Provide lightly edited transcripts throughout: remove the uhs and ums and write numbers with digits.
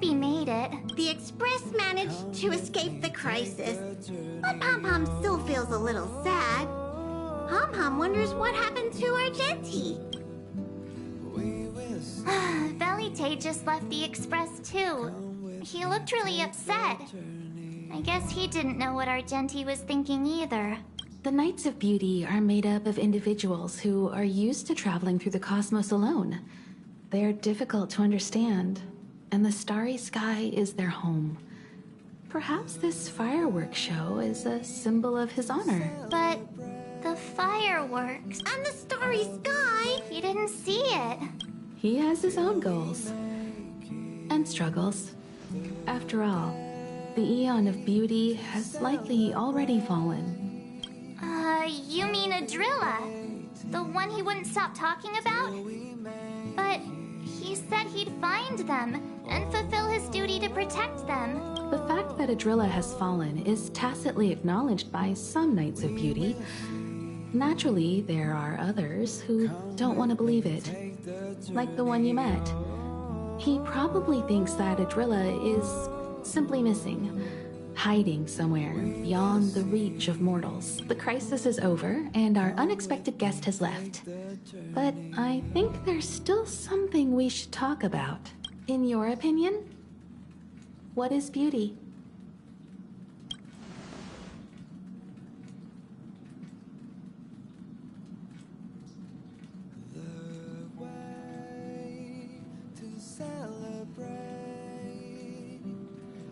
Poppy made it. The Express managed to escape the crisis, but Pom-Pom still feels a little sad. Pom-Pom wonders what happened to Argenti. Velite just left the Express too. He looked really upset. I guess he didn't know what Argenti was thinking either. The Knights of Beauty are made up of individuals who are used to traveling through the cosmos alone. They're difficult to understand, and the starry sky is their home. Perhaps this fireworks show is a symbol of his honor. But the fireworks And the starry sky! he didn't see it. He has his own goals and struggles. After all, the Eon of Beauty has likely already fallen. You mean Adrilla? The one he wouldn't stop talking about? But he said he'd find them and fulfill his duty to protect them. The fact that Adrilla has fallen is tacitly acknowledged by some Knights of Beauty. Naturally, there are others who don't want to believe it, like the one you met. He probably thinks that Adrilla is simply missing, hiding somewhere beyond the reach of mortals. The crisis is over, and our unexpected guest has left. But I think there's still something we should talk about. In your opinion, what is beauty?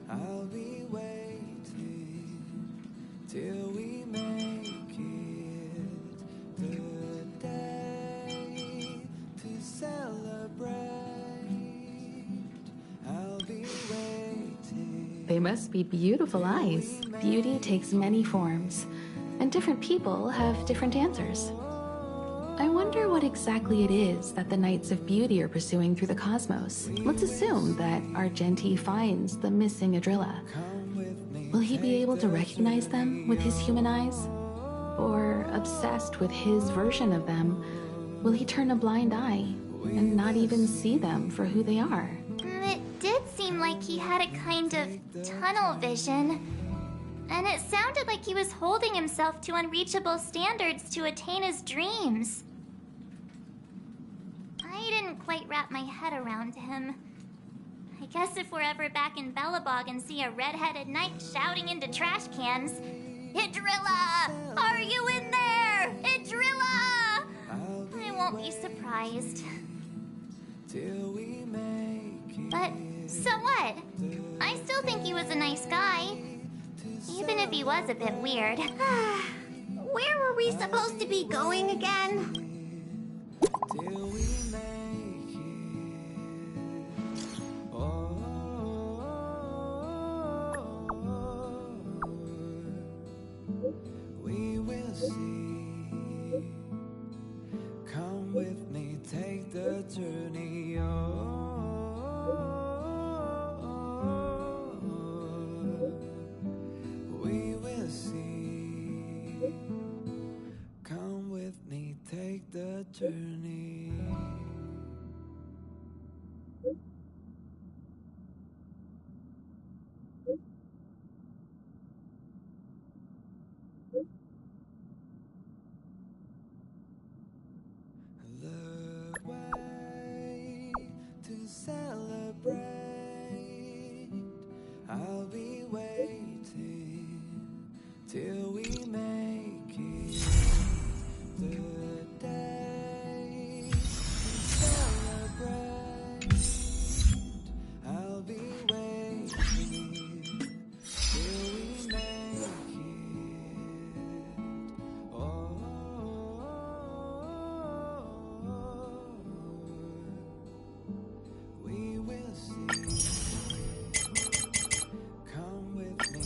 I'll be waiting till we make it the day to celebrate. I'll be waiting. They must be beautiful eyes. Beauty takes many forms, and different people have different answers. I wonder what exactly it is that the Knights of Beauty are pursuing through the cosmos. Let's assume that Argenti finds the missing Adrilla. Will he be able to recognize them with his human eyes? Or, obsessed with his version of them, will he turn a blind eye and not even see them for who they are? It did seem like he had a kind of tunnel vision. And it sounded like he was holding himself to unreachable standards to attain his dreams. I didn't quite wrap my head around him. I guess if we're ever back in Belobog and see a red-headed knight shouting into trash cans, "Idrilla! Are you in there? Idrilla!" I won't be surprised. Till we make it. But so what? I still think he was a nice guy. Even if he was a bit weird. Where were we supposed to be going again? Till we make it. Oh, we will see. Come with me, take the journey. We will see. Come with me, take the journey. The way to celebrate. I'll be waiting till we make it the day to celebrate. I'll be waiting till we make it. Oh, we will see. Come with me.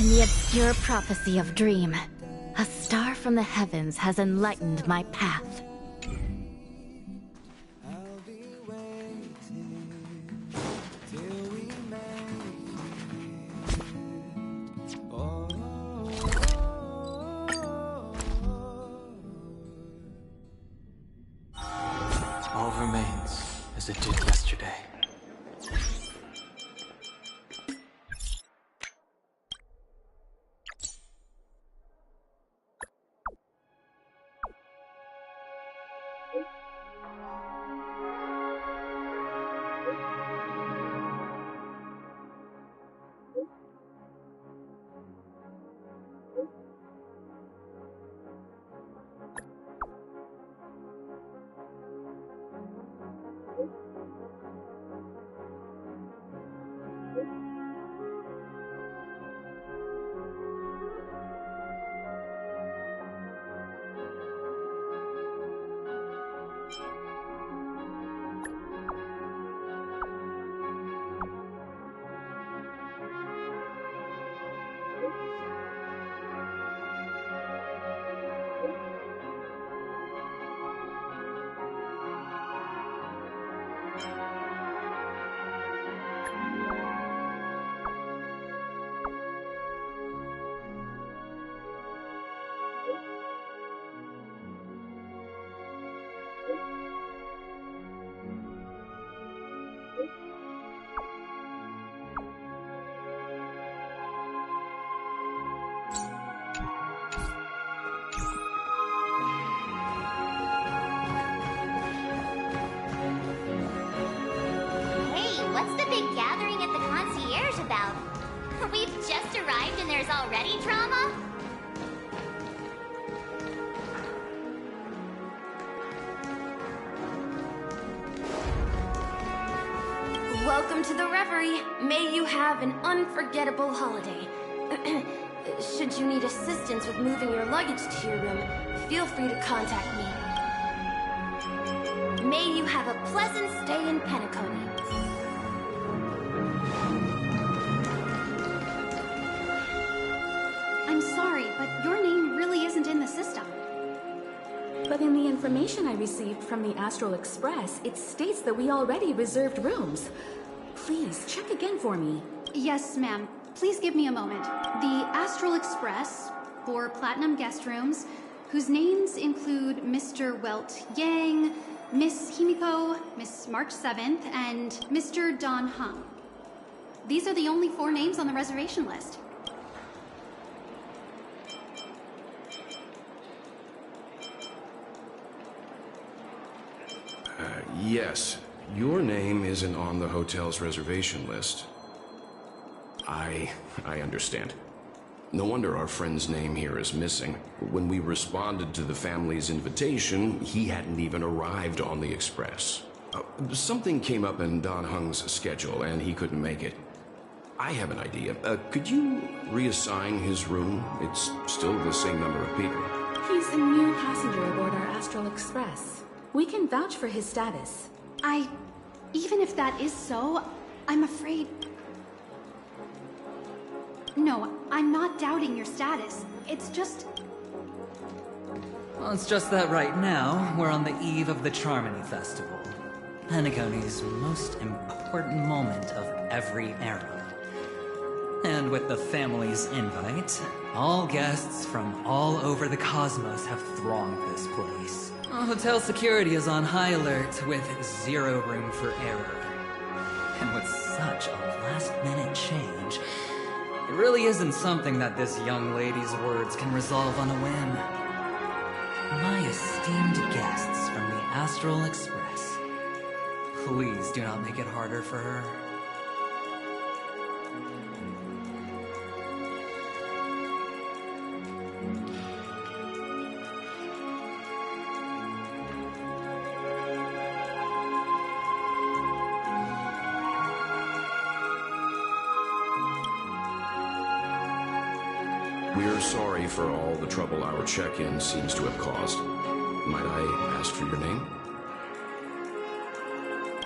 In the obscure prophecy of Dream, a star from the heavens has enlightened my path. I'll be waiting till we make it. Oh, all remains as it did yesterday. What's the big gathering at the concierge about? We've just arrived and there's already drama? Welcome to the Reverie. May you have an unforgettable holiday. Should you need assistance with moving your luggage to your room, feel free to contact me. May you have a pleasant stay in Penacony. I'm sorry, but your name really isn't in the system. But in the information I received from the Astral Express, it states that we already reserved rooms. Please, check again for me. Yes, ma'am. Please give me a moment. The Astral Express, for Platinum Guest Rooms, whose names include Mr. Welt Yang, Miss Himiko, Miss March 7th, and Mr. Don Hung. These are the only 4 names on the reservation list. Yes. Your name isn't on the hotel's reservation list. I understand. No wonder our friend's name here is missing. When we responded to the family's invitation, he hadn't even arrived on the express. Something came up in Don Hung's schedule, and he couldn't make it. I have an idea. Could you reassign his room? It's still the same number of people. He's a new passenger aboard our Astral Express. We can vouch for his status. Even if that is so, I'm afraid... No, I'm not doubting your status. It's just... Well, it's just that right now, we're on the eve of the Charmony Festival. Penacony's most important moment of every era. And with the family's invite, all guests from all over the cosmos have thronged this place. Hotel security is on high alert with 0 room for error. And with such a last-minute change, it really isn't something that this young lady's words can resolve on a whim. My esteemed guests from the Astral Express, please do not make it harder for her. We're sorry for all the trouble our check-in seems to have caused. Might I ask for your name?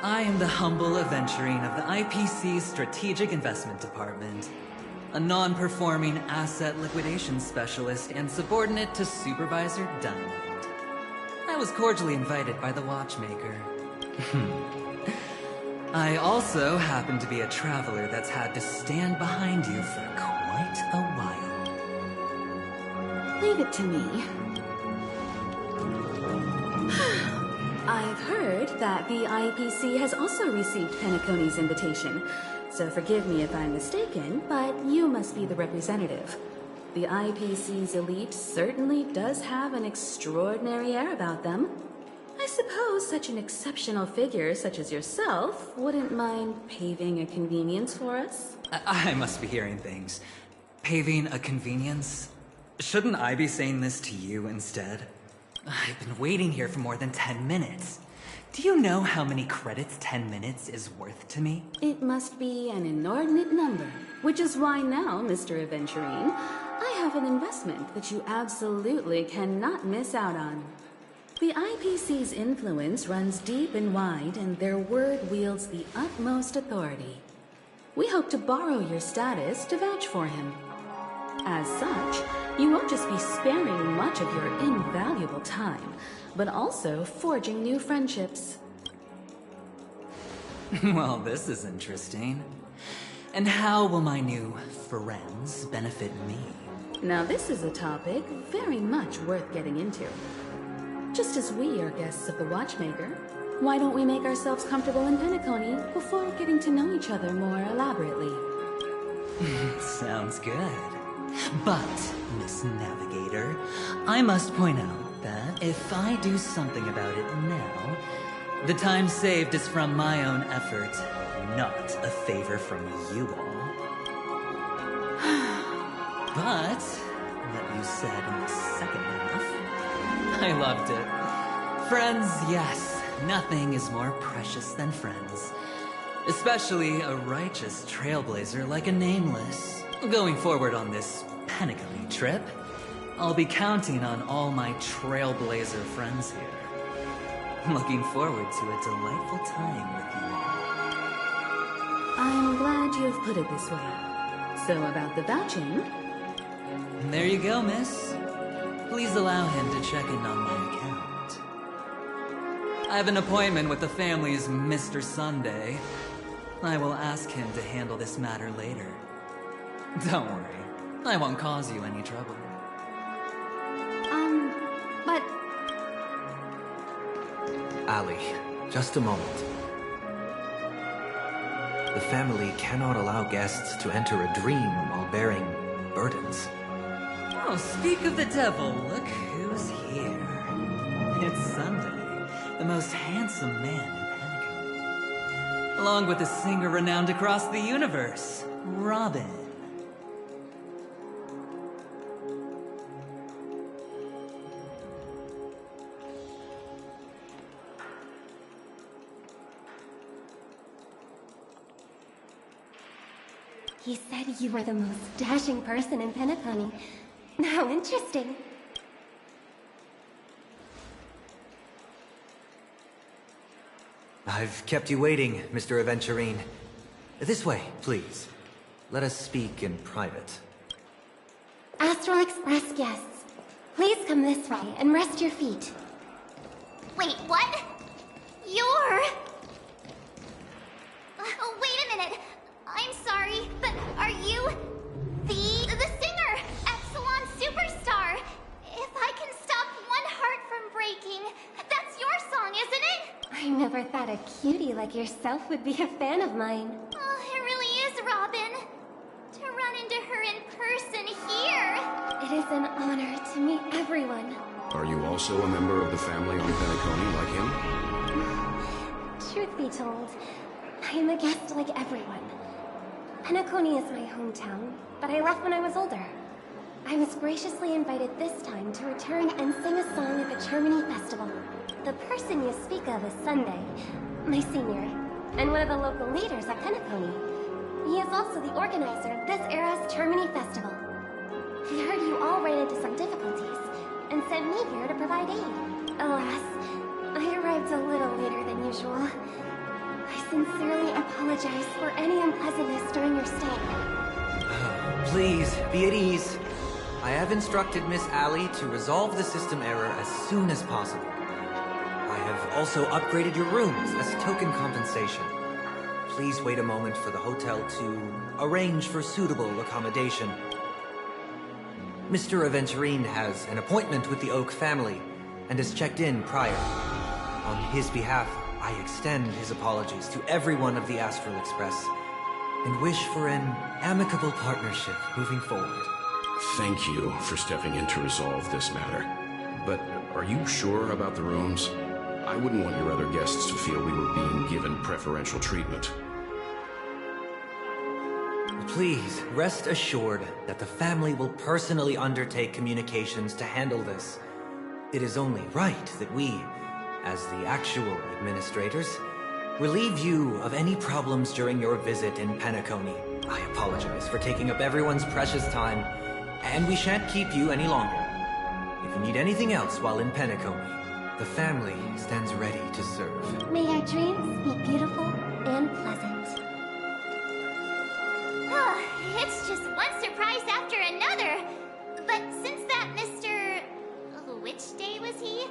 I am the humble aventurine of the IPC's Strategic Investment Department. a non-performing asset liquidation specialist and subordinate to Supervisor Diamond. I was cordially invited by the watchmaker. I also happen to be a traveler that's had to stand behind you for quite a while. Leave it to me. I've heard that the IPC has also received Penacony's invitation, so forgive me if I'm mistaken, but you must be the representative. The IPC's elite certainly does have an extraordinary air about them. I suppose such an exceptional figure such as yourself wouldn't mind paving a convenience for us? I must be hearing things. Paving a convenience? Shouldn't I be saying this to you instead? I've been waiting here for more than 10 minutes. Do you know how many credits 10 minutes is worth to me? It must be an inordinate number, which is why now, Mr. Aventurine, I have an investment that you absolutely cannot miss out on. The IPC's influence runs deep and wide, and their word wields the utmost authority. We hope to borrow your status to vouch for him. As such, you won't just be sparing much of your invaluable time, but also forging new friendships. Well, this is interesting. And how will my new friends benefit me? Now this is a topic very much worth getting into. Just as we are guests of the Watchmaker, why don't we make ourselves comfortable in Penacony before getting to know each other more elaborately? Sounds good. But, Miss Navigator, I must point out that if I do something about it now, the time saved is from my own effort, not a favor from you all. But, what you said in the second half, I loved it. Friends, yes, nothing is more precious than friends. Especially a righteous trailblazer like a Nameless. Going forward on this Penacony trip, I'll be counting on all my trailblazer friends here. Looking forward to a delightful time with you all. I'm glad you've put it this way. So about the vouching... There you go, miss. Please allow him to check in on my account. I have an appointment with the family's Mr. Sunday. I will ask him to handle this matter later. Don't worry. I won't cause you any trouble. But... Ali, just a moment. The family cannot allow guests to enter a dream while bearing burdens. Oh, speak of the devil, look who's here. It's Sunday, the most handsome man in Penacony. Along with a singer renowned across the universe, Robin. He said you were the most dashing person in Penacony. How interesting. I've kept you waiting, Mr. Aventurine. This way, please. Let us speak in private. Astral Express guests, please come this way and rest your feet. Wait, what? You're... Oh, wait a minute. I'm sorry, but are you... the singer, Epsilon Superstar? If I can stop one heart from breaking, that's your song, isn't it? I never thought a cutie like yourself would be a fan of mine. Oh, it really is, Robin. To run into her in person here. It is an honor to meet everyone. Are you also a member of the family on Penacony like him? Truth be told, I am a guest like everyone. Penacony is my hometown, but I left when I was older. I was graciously invited this time to return and sing a song at the Termini Festival. The person you speak of is Sunday, my senior, and one of the local leaders at Penacony. He is also the organizer of this era's Termini Festival. He heard you all ran into some difficulties, and sent me here to provide aid. Alas, I arrived a little later than usual. I sincerely apologize for any unpleasantness during your stay. Please, be at ease. I have instructed Miss Allie to resolve the system error as soon as possible. I have also upgraded your rooms as token compensation. Please wait a moment for the hotel to arrange for suitable accommodation. Mr. Aventurine has an appointment with the Oak family and has checked in prior. On his behalf, I extend his apologies to everyone of the Astral Express and wish for an amicable partnership moving forward. Thank you for stepping in to resolve this matter. But are you sure about the rooms? I wouldn't want your other guests to feel we were being given preferential treatment. Please, rest assured that the family will personally undertake communications to handle this. It is only right that we, as the actual administrators, relieve you of any problems during your visit in Penacony. I apologize for taking up everyone's precious time, and we shan't keep you any longer. If you need anything else while in Penacony, the family stands ready to serve. May our dreams be beautiful and pleasant. Oh, it's just one surprise after another. But since that Mr... which day was he?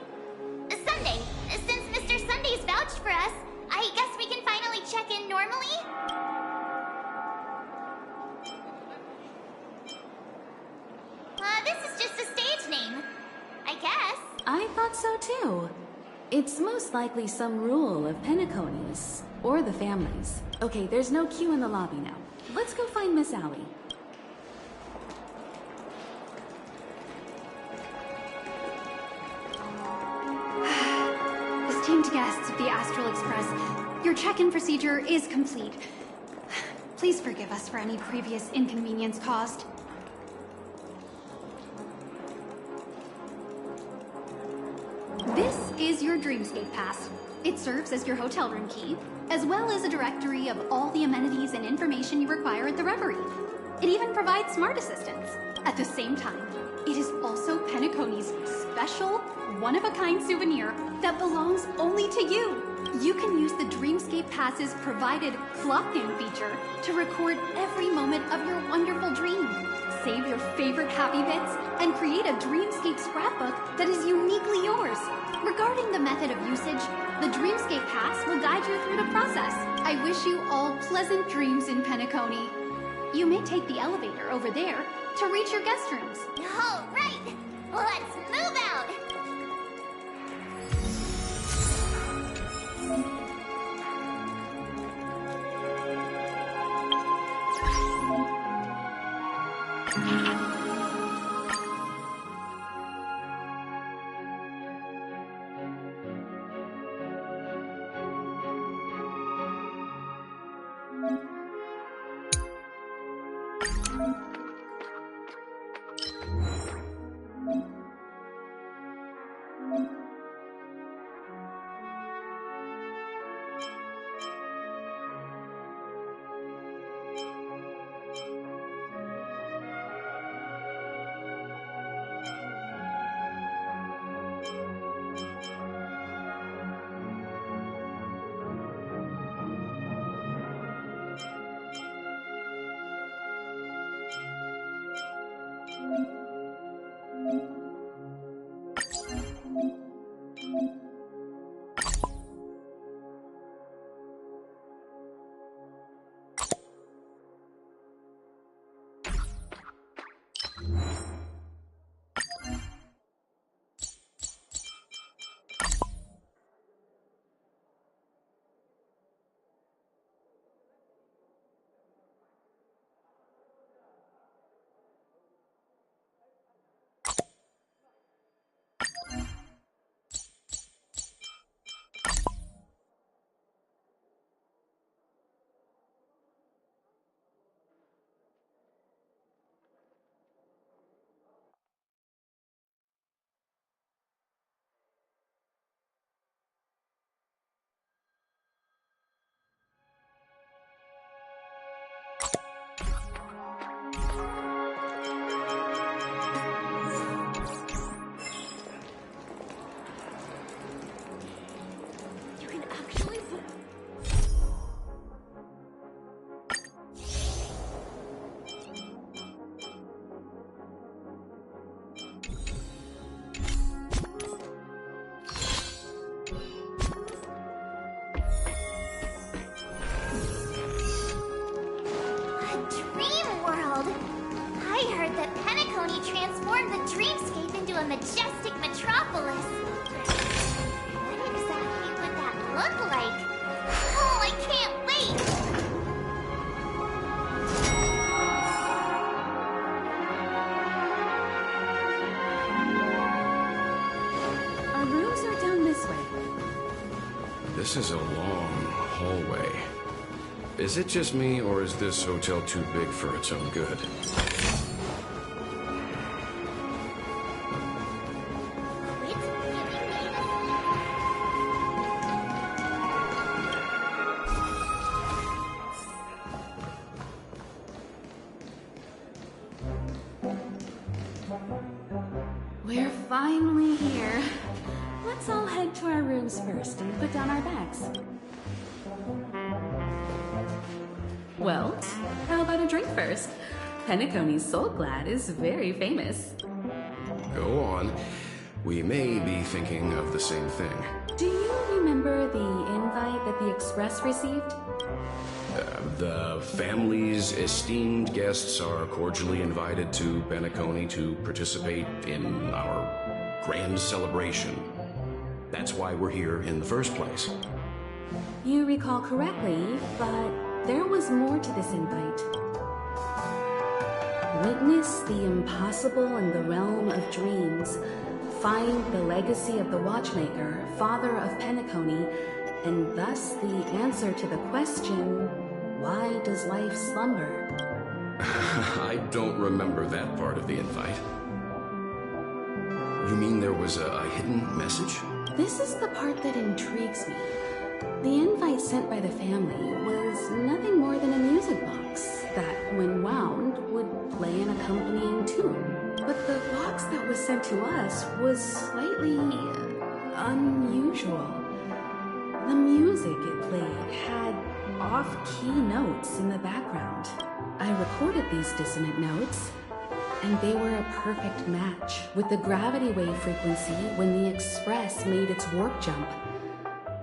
Sunday. Since Mr. Sunday's vouched for us, I guess we can finally check in normally? This is just a stage name. I guess. I thought so too. It's most likely some rule of Penacony's, or the family's. Okay, there's no queue in the lobby now. Let's go find Miss Allie. Esteemed guests of the Astral Express, your check-in procedure is complete. Please forgive us for any previous inconvenience caused. This is your Dreamscape Pass. It serves as your hotel room key, as well as a directory of all the amenities and information you require at the Reverie. It even provides smart assistants. At the same time, it is also Penacony's special, one-of-a-kind souvenir that belongs only to you. You can use the Dreamscape Pass's provided clock-in feature to record every moment of your wonderful dream. Save your favorite happy bits and create a Dreamscape scrapbook that is uniquely yours. Regarding the method of usage, the Dreamscape Pass will guide you through the process. I wish you all pleasant dreams in Penacony. You may take the elevator over there to reach your guest rooms. All right, let's move out. a majestic metropolis. What exactly would that look like? Oh, I can't wait! Our rooms are down this way. This is a long hallway. Is it just me, or is this hotel too big for its own good? We're finally here. Let's all head to our rooms first and put down our bags. Well, how about a drink first? Penacony's Soul Glad is very famous. Go on. We may be thinking of the same thing. Do you remember the invite that the Express received? The family's esteemed guests are cordially invited to Penacony to participate in our grand celebration. That's why we're here in the first place. You recall correctly, but there was more to this invite. Witness the impossible in the realm of dreams. Find the legacy of the Watchmaker, father of Penacony, and thus the answer to the question, why does life slumber? I don't remember that part of the invite. You mean there was a hidden message? This is the part that intrigues me. The invite sent by the family was nothing more than a music box that, when wound, would play an accompanying tune. But the box that was sent to us was slightly unusual. The music it played had off-key notes in the background. I recorded these dissonant notes, and they were a perfect match with the gravity wave frequency when the Express made its warp jump.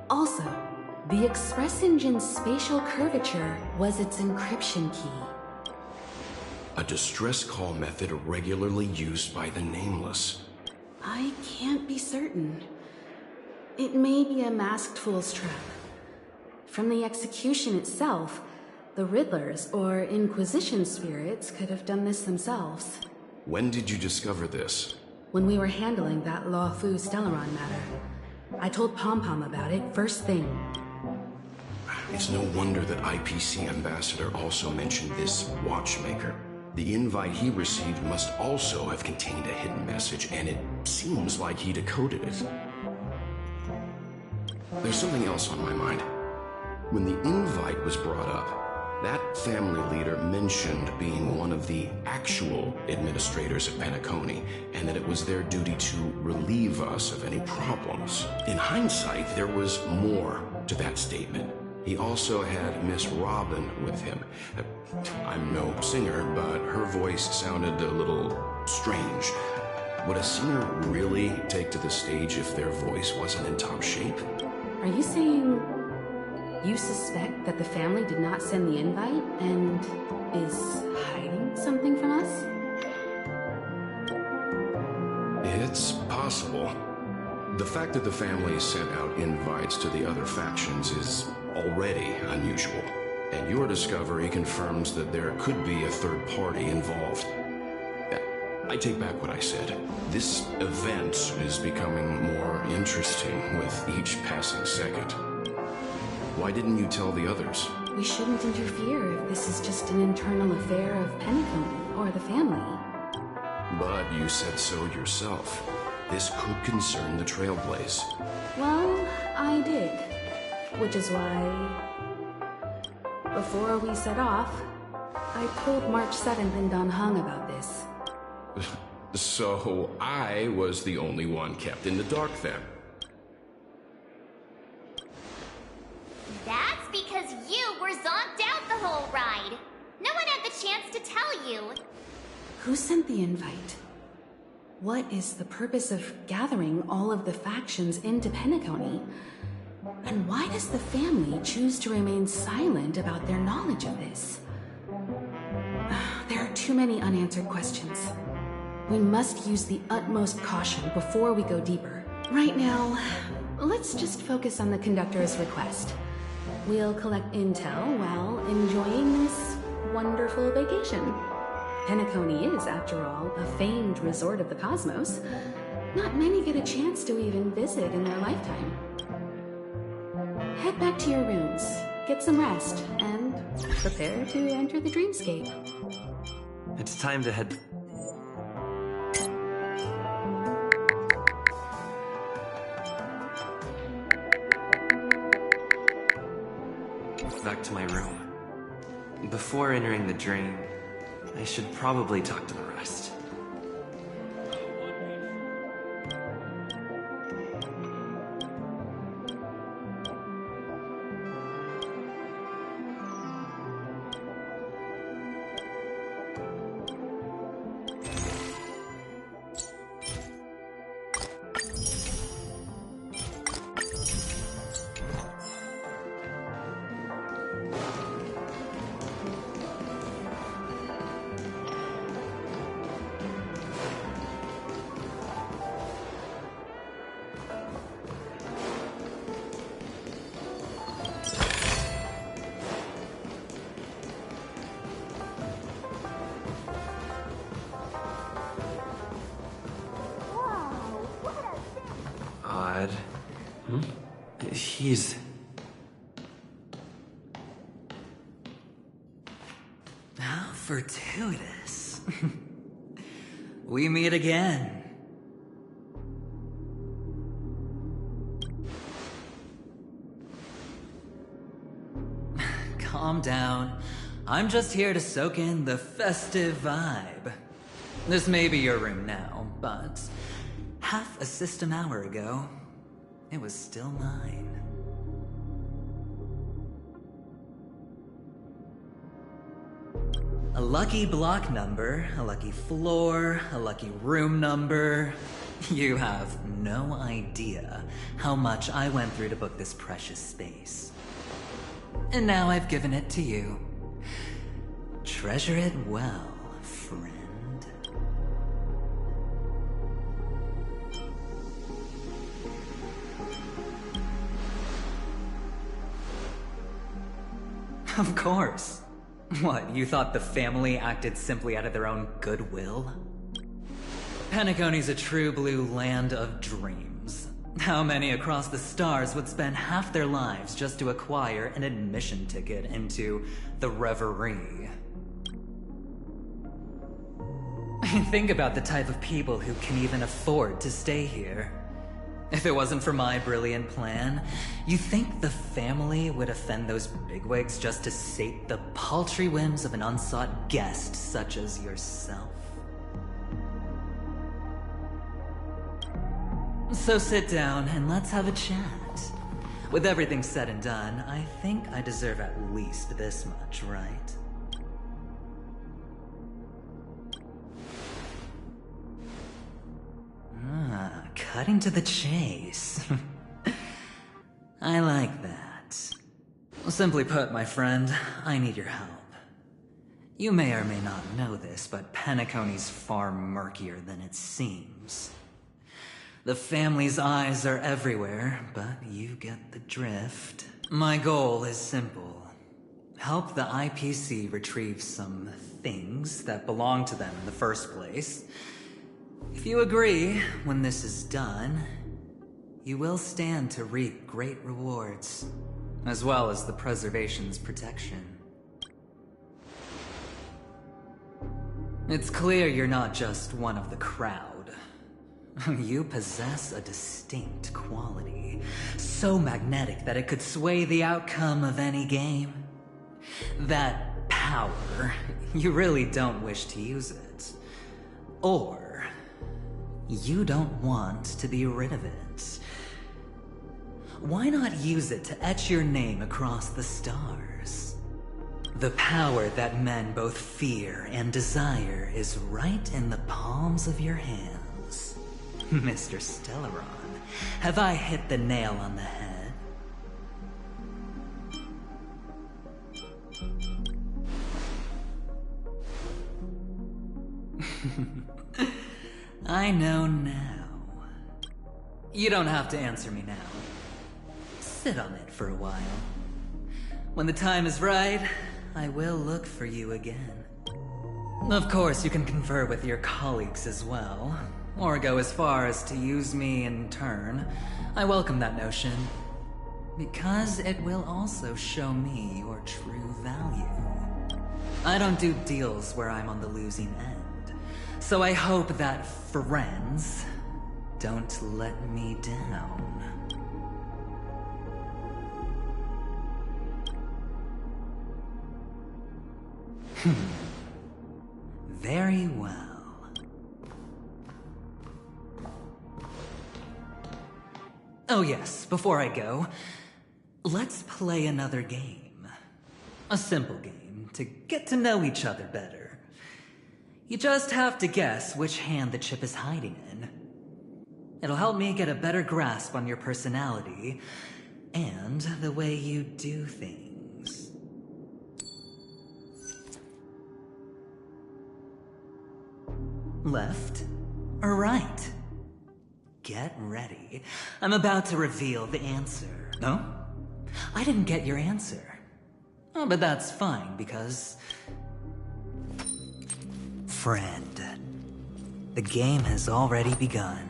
Also, the Express engine's spatial curvature was its encryption key. A distress call method regularly used by the Nameless. I can't be certain. It may be a masked fool's trap. From the execution itself, the Riddlers or Inquisition spirits could have done this themselves. When did you discover this? When we were handling that Law Fu Stellaron matter. I told Pom-Pom about it first thing. It's no wonder that IPC Ambassador also mentioned this Watchmaker. The invite he received must also have contained a hidden message, and it seems like he decoded it. There's something else on my mind. When the invite was brought up, that family leader mentioned being one of the actual administrators of Penacony, and that it was their duty to relieve us of any problems. In hindsight, there was more to that statement. He also had Miss Robin with him. I'm no singer, but her voice sounded a little strange. Would a singer really take to the stage if their voice wasn't in top shape? Are you saying you suspect that the family did not send the invite and is hiding something from us? It's possible. The fact that the family sent out invites to the other factions is already unusual, and your discovery confirms that there could be a third party involved. I take back what I said. This event is becoming more interesting with each passing second. Why didn't you tell the others? We shouldn't interfere if this is just an internal affair of Penacony or the family. But you said so yourself. This could concern the Trailblaze. Well, I did. Which is why, before we set off, I told March 7th in Dan Heng about this. So I was the only one kept in the dark then. That's because you were zonked out the whole ride. No one had the chance to tell you. Who sent the invite? What is the purpose of gathering all of the factions into Penacony? And why does the family choose to remain silent about their knowledge of this? There are too many unanswered questions. We must use the utmost caution before we go deeper. Right now, let's just focus on the conductor's request. We'll collect intel while enjoying this wonderful vacation. Penacony is, after all, a famed resort of the cosmos. Not many get a chance to even visit in their lifetime. Head back to your rooms, get some rest, and prepare to enter the dreamscape. It's time to head... back to my room. Before entering the drain, I should probably talk to the rest. Odd. He's... How fortuitous. We meet again. Calm down. I'm just here to soak in the festive vibe. This may be your room now, but half a system hour ago, it was still mine. A lucky block number, a lucky floor, a lucky room number. You have no idea how much I went through to book this precious space. And now I've given it to you. Treasure it well, friend. Of course. What, you thought the family acted simply out of their own goodwill? Penacony's a true blue land of dreams. How many across the stars would spend half their lives just to acquire an admission ticket into the Reverie? Think about the type of people who can even afford to stay here. If it wasn't for my brilliant plan, you think the family would offend those bigwigs just to sate the paltry whims of an unsought guest such as yourself? So sit down and let's have a chat. With everything said and done, I think I deserve at least this much, right? Cutting to the chase. I like that. Simply put, my friend, I need your help. You may or may not know this, but Penacony's far murkier than it seems. The family's eyes are everywhere, but you get the drift. My goal is simple. Help the IPC retrieve some things that belong to them in the first place. If you agree, when this is done, you will stand to reap great rewards, as well as the preservation's protection. It's clear you're not just one of the crowd. You possess a distinct quality, so magnetic that it could sway the outcome of any game. That power, you really don't wish to use it. Or you don't want to be rid of it. Why not use it to etch your name across the stars? The power that men both fear and desire is right in the palms of your hands. Mr. Stellaron, have I hit the nail on the head? I know now. You don't have to answer me now. Sit on it for a while. When the time is right, I will look for you again. Of course, you can confer with your colleagues as well, or go as far as to use me in turn. I welcome that notion, because it will also show me your true value. I don't do deals where I'm on the losing end, so I hope that friends don't let me down. Very well. Oh yes, before I go, let's play another game. A simple game to get to know each other better. You just have to guess which hand the chip is hiding in. It'll help me get a better grasp on your personality and the way you do things. Left or right? Get ready. I'm about to reveal the answer. No? I didn't get your answer. Oh, but that's fine, because... Friend, the game has already begun.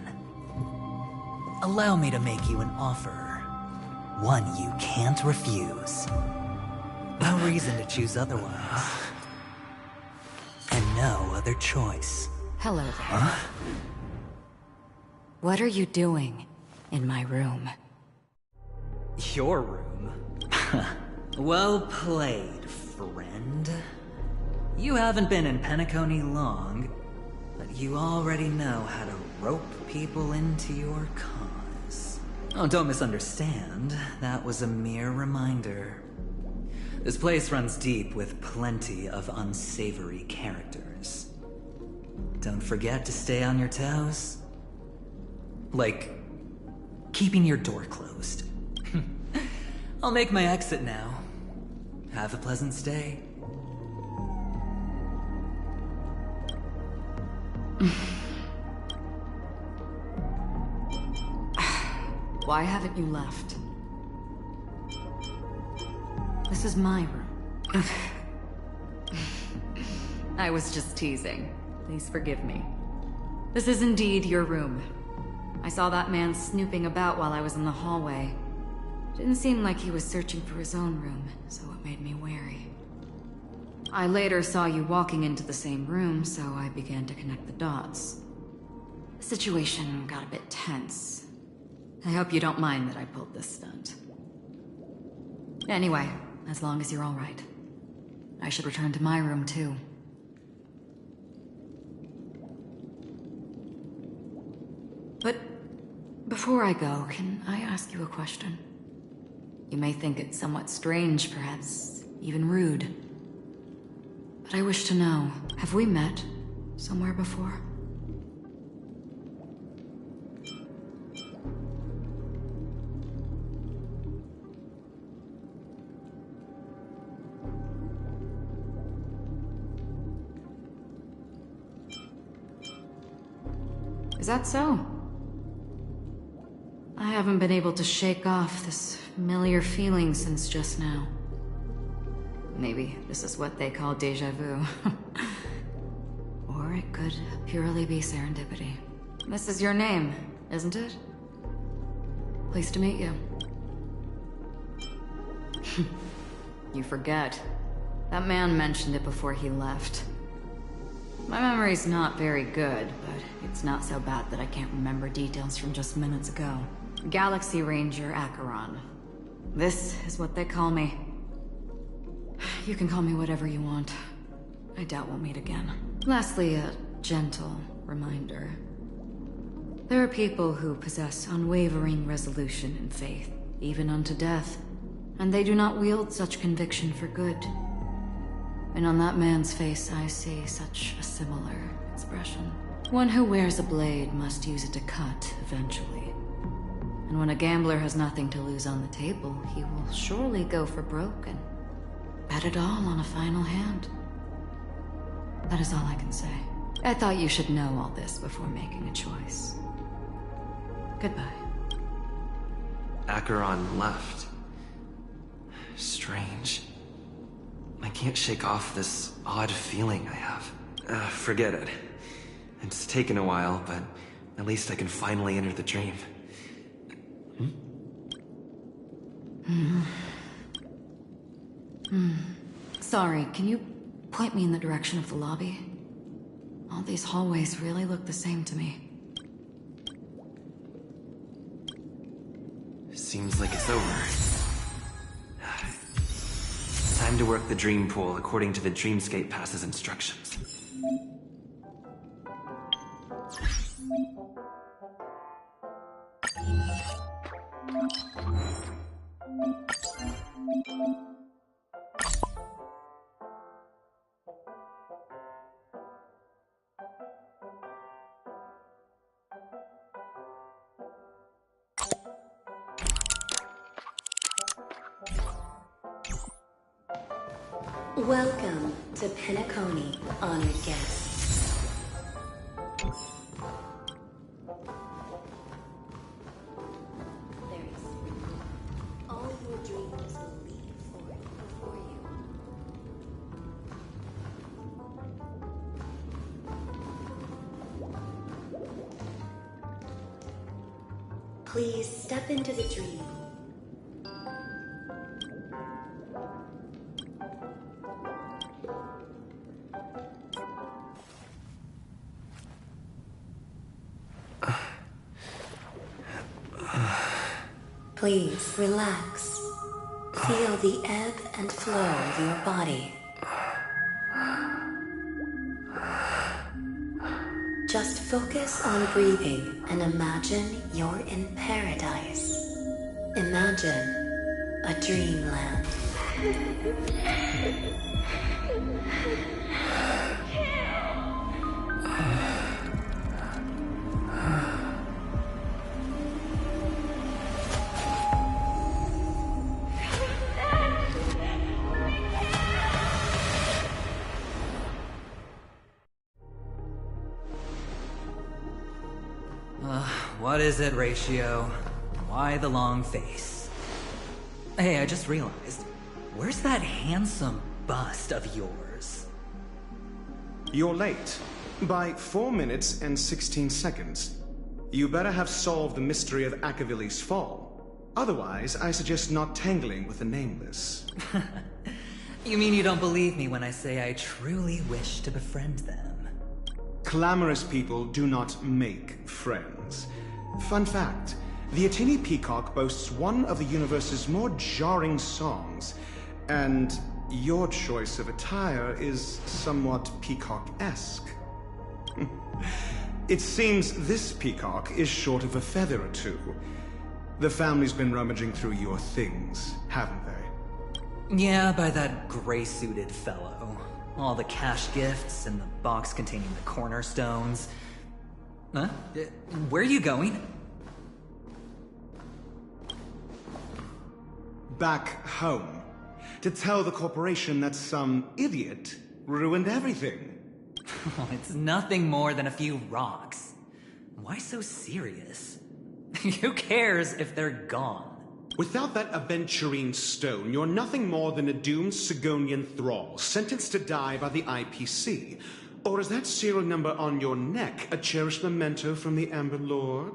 Allow me to make you an offer. One you can't refuse. No reason to choose otherwise. And no other choice. Hello there. Huh? What are you doing in my room? Your room? Well played, friend. You haven't been in Penacony long, but you already know how to rope people into your cause. Oh, don't misunderstand. That was a mere reminder. This place runs deep with plenty of unsavory characters. Don't forget to stay on your toes. Like, keeping your door closed. I'll make my exit now. Have a pleasant stay. Why haven't you left? This is my room. I was just teasing. Please forgive me. This is indeed your room. I saw that man snooping about while I was in the hallway. Didn't seem like he was searching for his own room, so it made me wary. I later saw you walking into the same room, so I began to connect the dots. The situation got a bit tense. I hope you don't mind that I pulled this stunt. Anyway, as long as you're all right. I should return to my room, too. But before I go, can I ask you a question? You may think it somewhat strange, perhaps even rude. But I wish to know, have we met somewhere before? Is that so? I haven't been able to shake off this familiar feeling since just now. Maybe this is what they call déjà vu. Or it could purely be serendipity. This is your name, isn't it? Pleased to meet you. You forget. That man mentioned it before he left. My memory's not very good, but it's not so bad that I can't remember details from just minutes ago. Galaxy Ranger Acheron. This is what they call me. You can call me whatever you want. I doubt we'll meet again. Lastly, a gentle reminder. There are people who possess unwavering resolution and faith, even unto death, and they do not wield such conviction for good. And on that man's face, I see such a similar expression. One who wears a blade must use it to cut, eventually. And when a gambler has nothing to lose on the table, he will surely go for broke and bet it all on a final hand. That is all I can say. I thought you should know all this before making a choice. Goodbye. Acheron left. Strange. I can't shake off this odd feeling I have. Forget it. It's taken a while, but at least I can finally enter the dream. Sorry, can you point me in the direction of the lobby? All these hallways really look the same to me. Seems like it's over. Time to work the dream pool according to the Dreamscape Pass's instructions. Welcome to Penacony, honored guests. There is all your dreams will leave forth before you. Please step into the dream. Please relax. Feel the ebb and flow of your body. Just focus on breathing and imagine you're in paradise. Imagine a dreamland. What is it, Ratio? Why the long face? Hey, I just realized, where's that handsome bust of yours? You're late. By 4 minutes and 16 seconds. You better have solved the mystery of Akavili's fall. Otherwise, I suggest not tangling with the nameless. You mean you don't believe me when I say I truly wish to befriend them? Clamorous people do not make friends. Fun fact, the Atini Peacock boasts one of the universe's more jarring songs, and your choice of attire is somewhat peacock-esque. It seems this peacock is short of a feather or two. The family's been rummaging through your things, haven't they? Yeah, by that gray-suited fellow. All the cash gifts and the box containing the cornerstones. Huh? Where are you going? Back home. To tell the corporation that some idiot ruined everything. Oh, it's nothing more than a few rocks. Why so serious? Who cares if they're gone? Without that aventurine stone, you're nothing more than a doomed Sigonian thrall, sentenced to die by the IPC. Or is that serial number on your neck a cherished memento from the Amber Lord?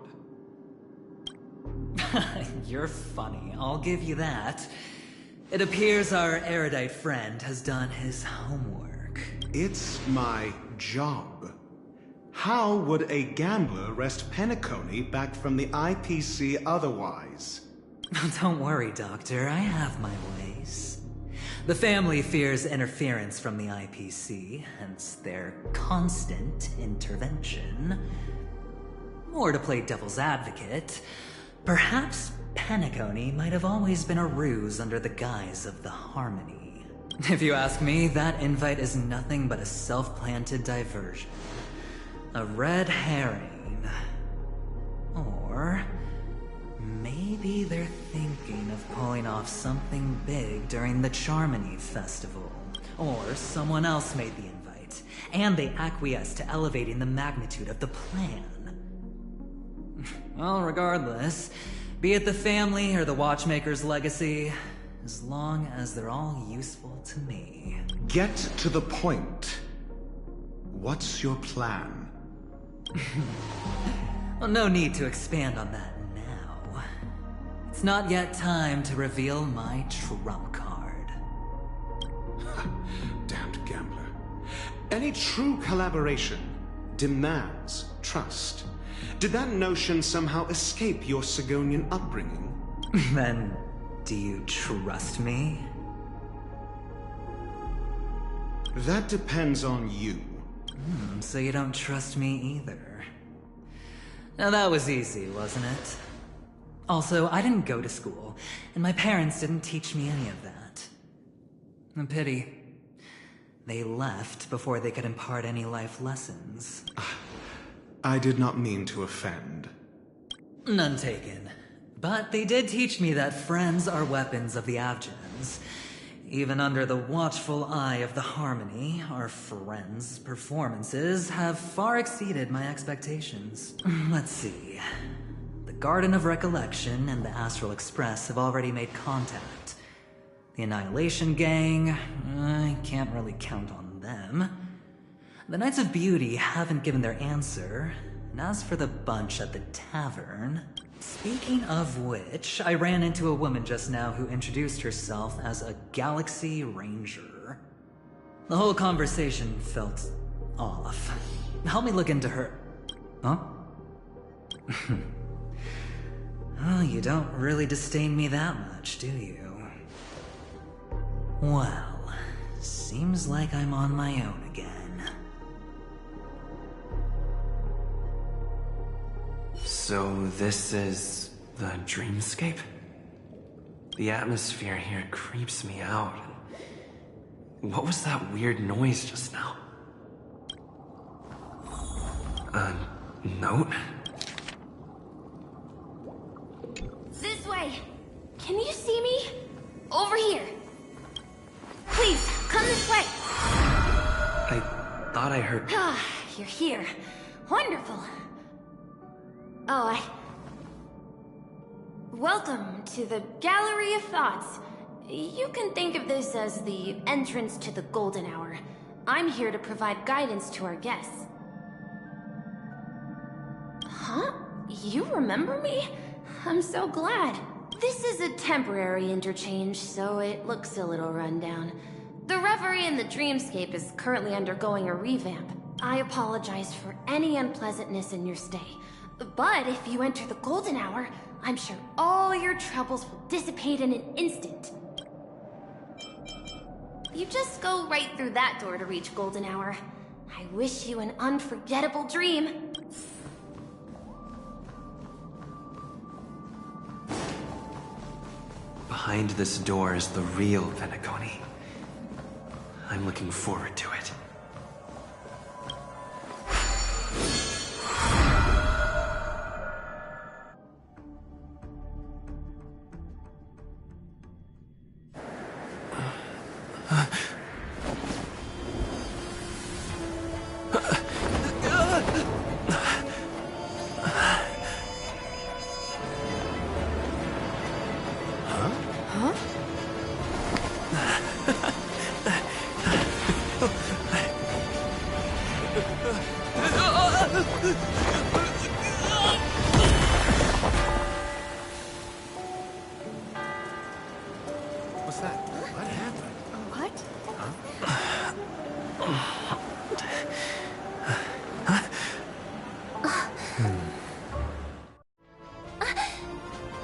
You're funny, I'll give you that. It appears our erudite friend has done his homework. It's my job. How would a gambler wrest Penacony back from the IPC otherwise? Don't worry, Doctor, I have my ways. The family fears interference from the IPC, hence their constant intervention. Or to play devil's advocate, perhaps Penacony might have always been a ruse under the guise of the Harmony. If you ask me, that invite is nothing but a self-planted diversion. A red herring. Or maybe they're thinking of pulling off something big during the Charmony Festival. Or someone else made the invite. it, and they acquiesced to elevating the magnitude of the plan. Well, regardless, be it the family or the Watchmaker's legacy, as long as they're all useful to me. Get to the point. What's your plan? Well, no need to expand on that now. It's not yet time to reveal my trump card. Damned gambler. Any true collaboration demands trust. Did that notion somehow escape your Sigonian upbringing? Then, do you trust me? That depends on you. So you don't trust me either. Now that was easy, wasn't it? Also, I didn't go to school, and my parents didn't teach me any of that. A pity. They left before they could impart any life lessons. I did not mean to offend. None taken. But they did teach me that friends are weapons of the Avgens. Even under the watchful eye of the Harmony, our friends' performances have far exceeded my expectations. Let's see. The Garden of Recollection and the Astral Express have already made contact. The Annihilation Gang, I can't really count on them. The Knights of Beauty haven't given their answer, and as for the bunch at the tavern... Speaking of which, I ran into a woman just now who introduced herself as a Galaxy Ranger. The whole conversation felt off. Help me look into her... Huh? Oh, you don't really disdain me that much, do you? Well, seems like I'm on my own again. So this is the dreamscape? The atmosphere here creeps me out. What was that weird noise just now? A note? This way! Can you see me? Over here! Please, come this way! I thought I heard... Ah, you're here. Wonderful. Oh, Welcome to the Gallery of Thoughts. You can think of this as the entrance to the Golden Hour. I'm here to provide guidance to our guests. Huh? You remember me? I'm so glad. This is a temporary interchange, so it looks a little rundown. The Reverie in the Dreamscape is currently undergoing a revamp. I apologize for any unpleasantness in your stay. But if you enter the Golden Hour, I'm sure all your troubles will dissipate in an instant. You just go right through that door to reach Golden Hour. I wish you an unforgettable dream. Behind this door is the real Penacony. I'm looking forward to it. What's that? What happened? What?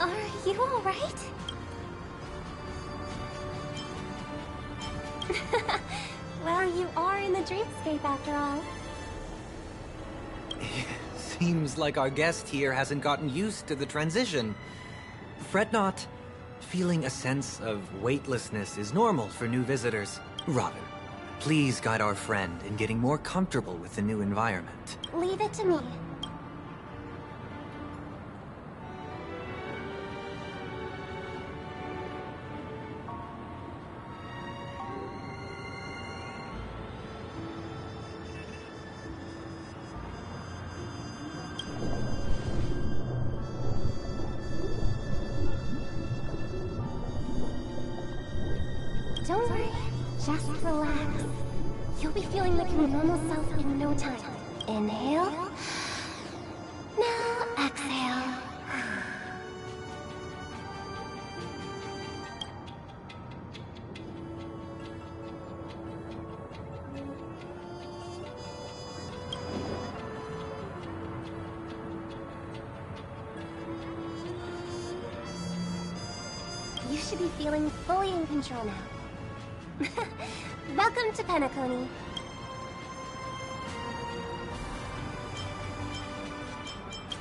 Are you alright? Well, you are in the dreamscape after all. Seems like our guest here hasn't gotten used to the transition. Fret not. Feeling a sense of weightlessness is normal for new visitors. Robin, please guide our friend in getting more comfortable with the new environment. Leave it to me. Don't worry, just relax. You'll be feeling like your normal self in no time. Inhale. Now exhale. You should be feeling fully in control now. Welcome to Penacony.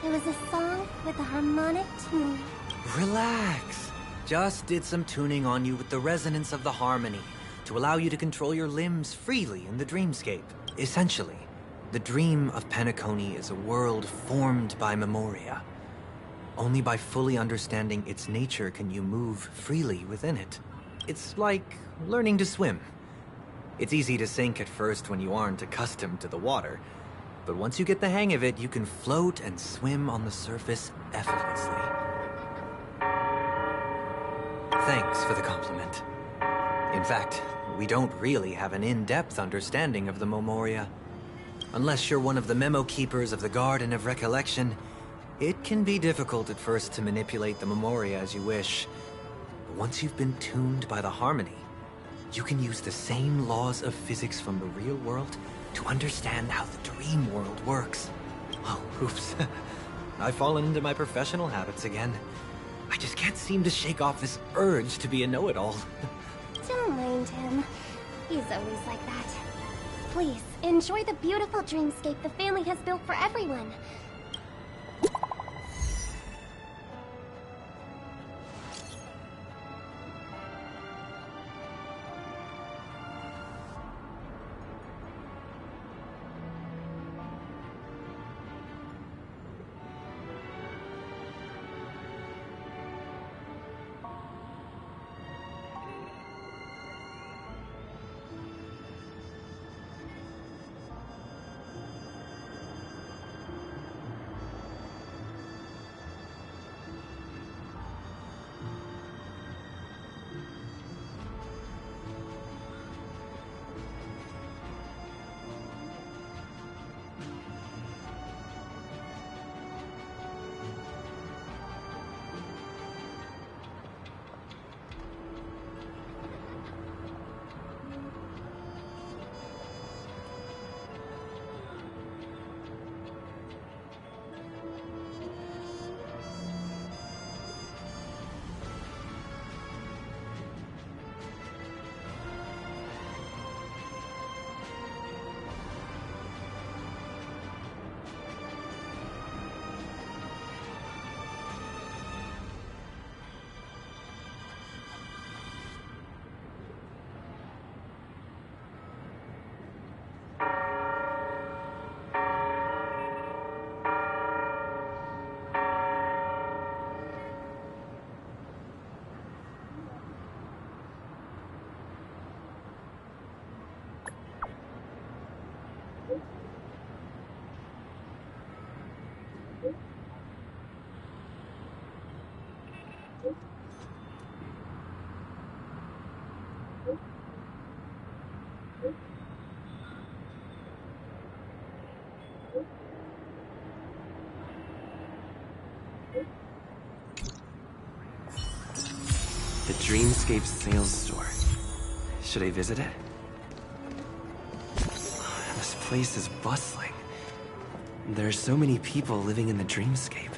It was a song with a harmonic tune. Relax. Just did some tuning on you with the resonance of the harmony to allow you to control your limbs freely in the dreamscape. Essentially, the dream of Penacony is a world formed by Memoria. Only by fully understanding its nature can you move freely within it. It's like learning to swim. It's easy to sink at first when you aren't accustomed to the water, but once you get the hang of it, you can float and swim on the surface effortlessly. Thanks for the compliment. In fact, we don't really have an in-depth understanding of the Memoria. Unless you're one of the memo keepers of the Garden of Recollection, it can be difficult at first to manipulate the Memoria as you wish. But once you've been tuned by the harmony, you can use the same laws of physics from the real world to understand how the dream world works. Oh, oops. I've fallen into my professional habits again. I just can't seem to shake off this urge to be a know-it-all. Don't mind him. He's always like that. Please, enjoy the beautiful dreamscape the family has built for everyone. The Dreamscape sales store. Should I visit it? This place is bustling. There are so many people living in the Dreamscape.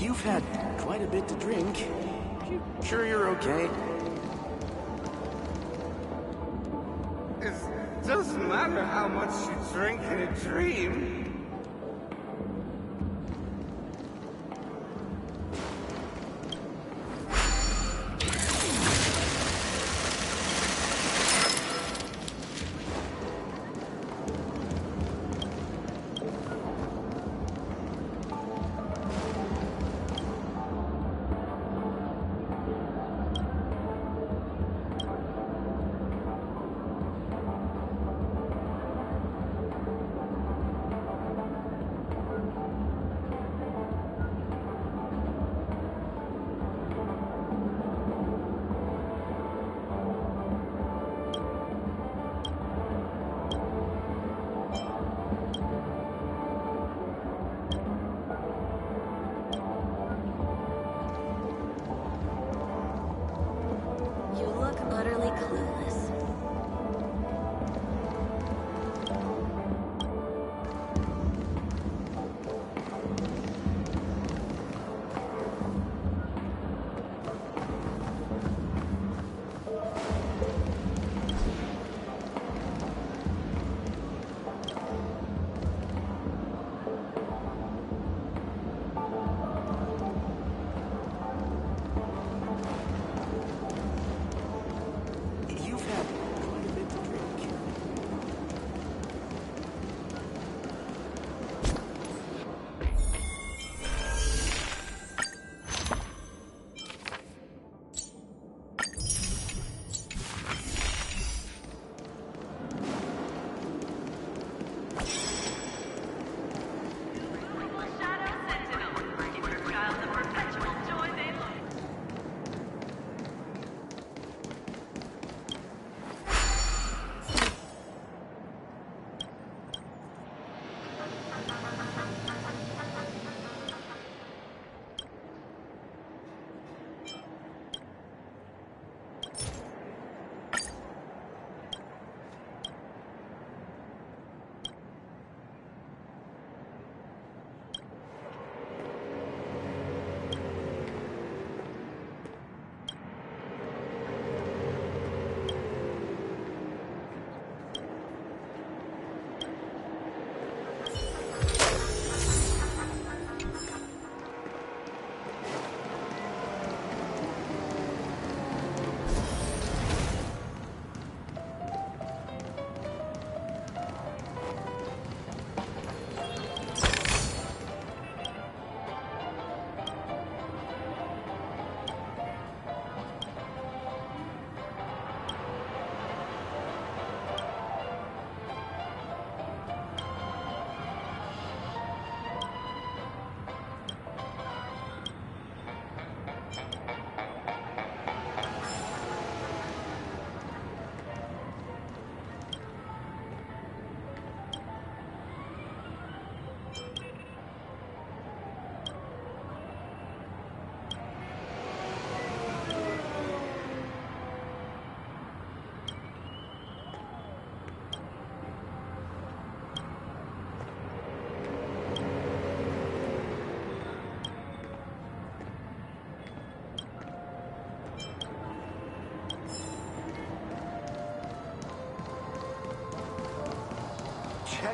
You've had quite a bit to drink. You sure you're okay? It doesn't matter how much you drink in a dream.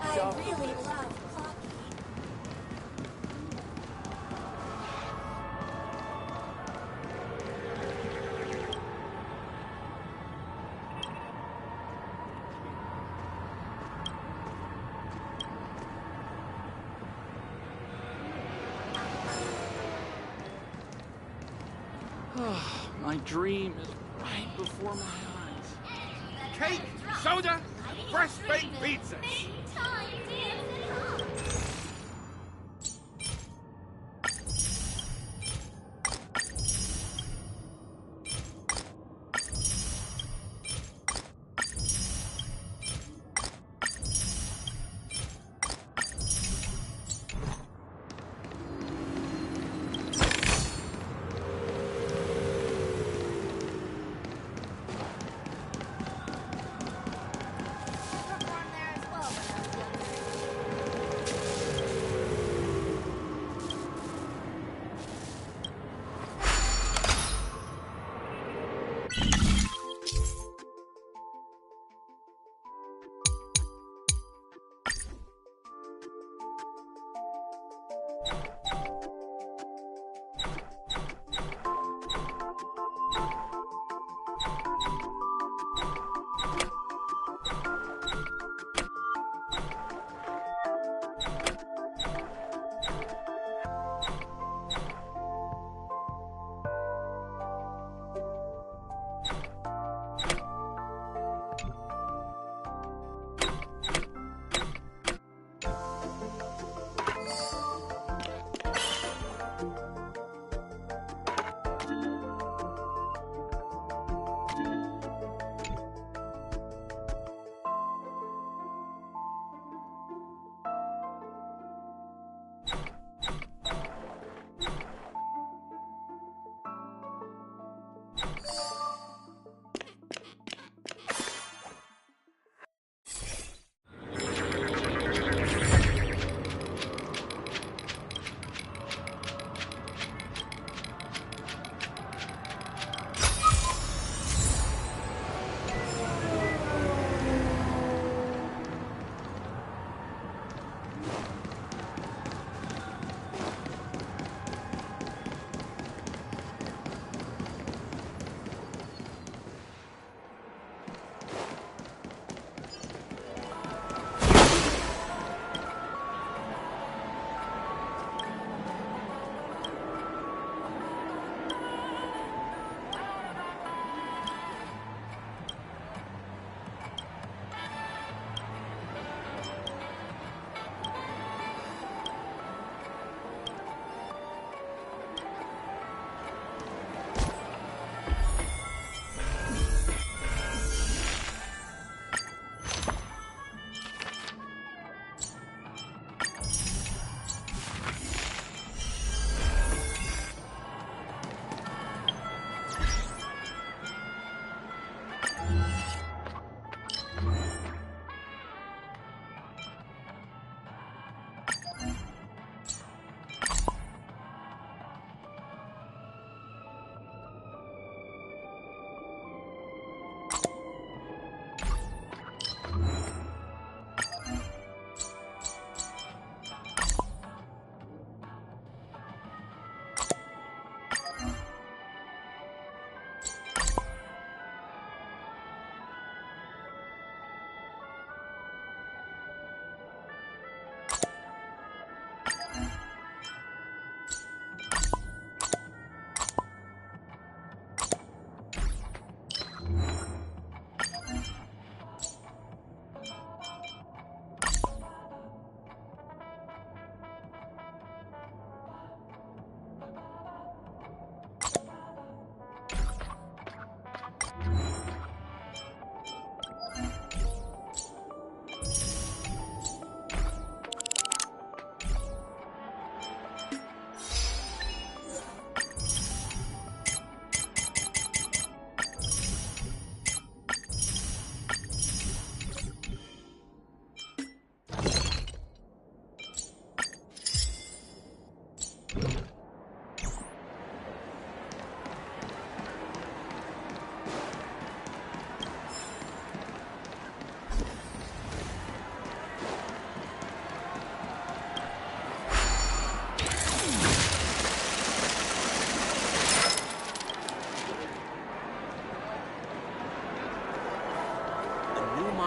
I really love Clocky. My dream is right before my eyes. Cake, soda, fresh baked pizzas.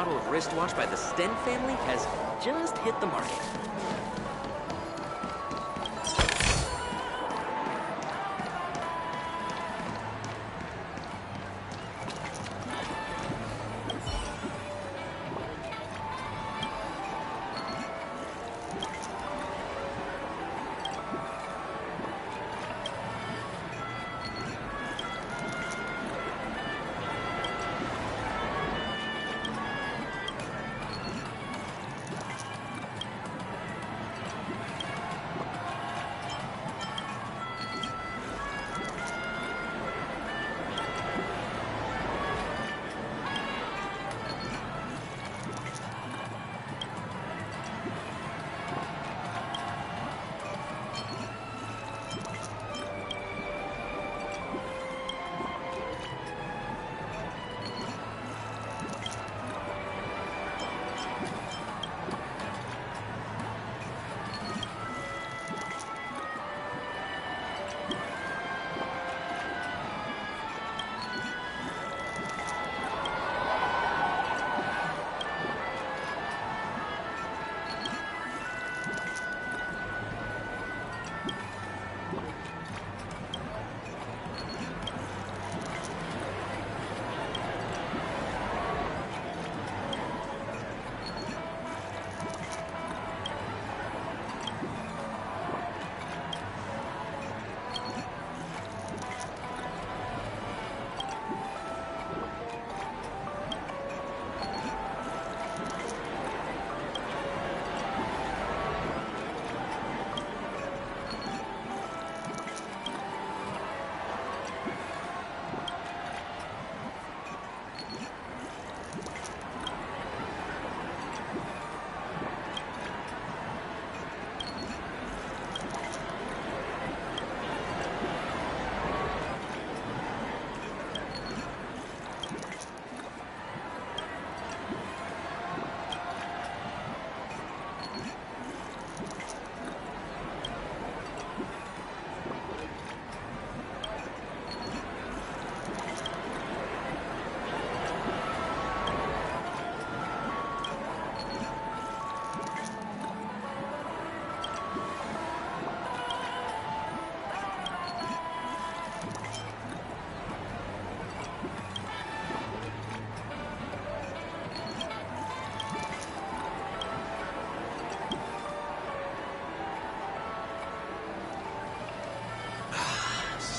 model of wristwatch by the Sten family has just hit the market.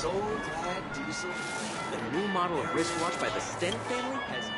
So glad Diesel, the new model of wristwatch by the Sten family, has...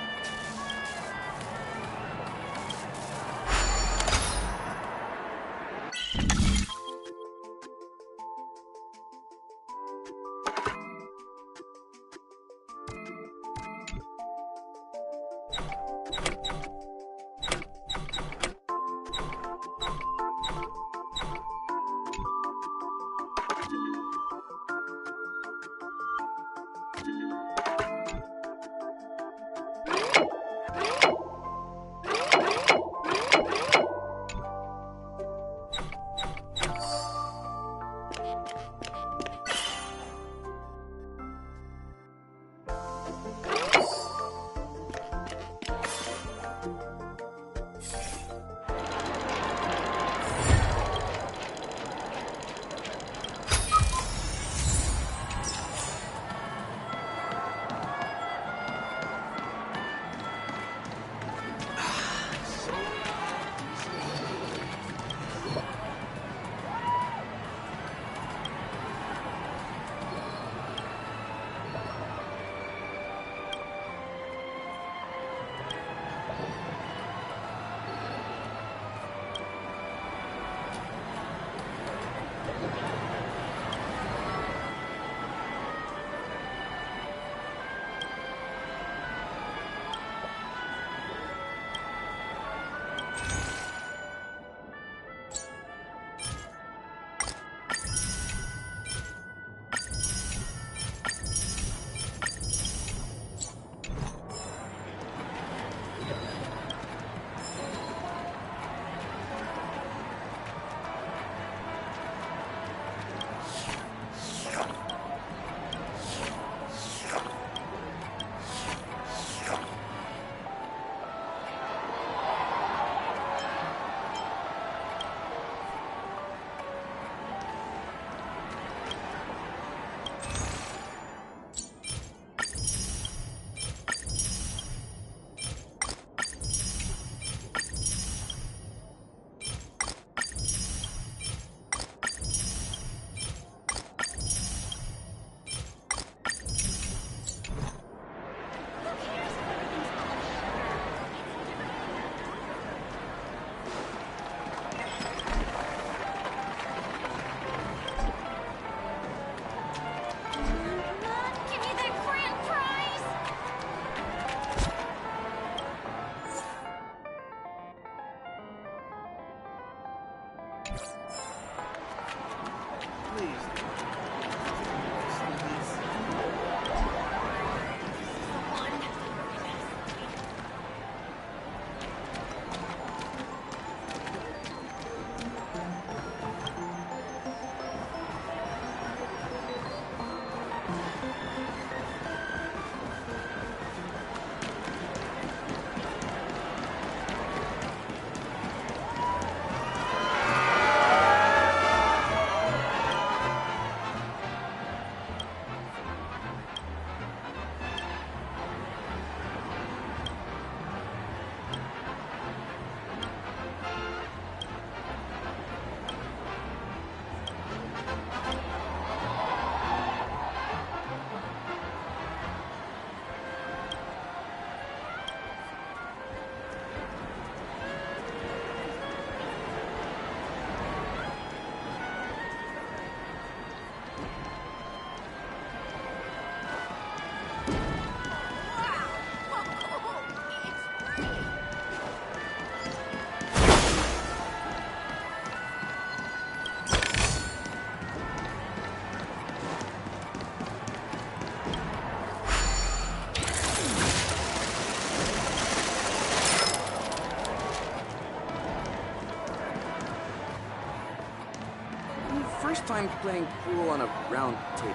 first time playing pool on a round table.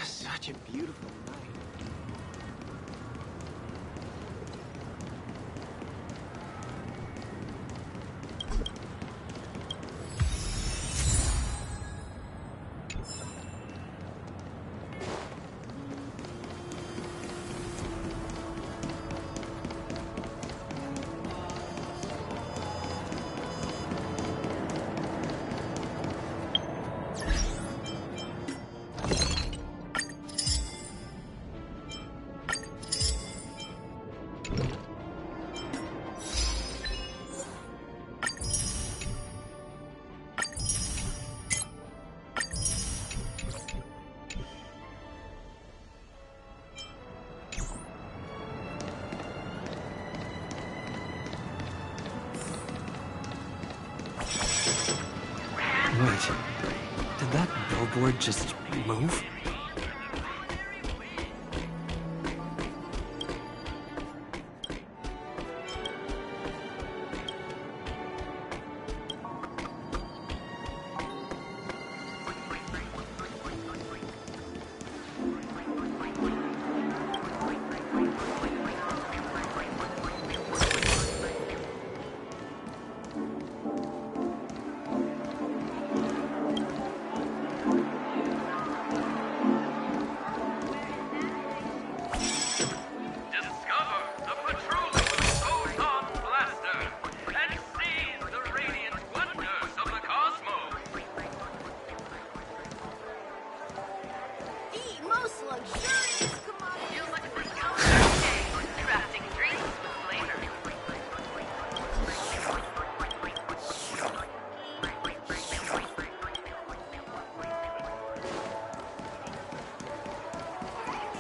Such a beautiful night. Wait, did that billboard just move?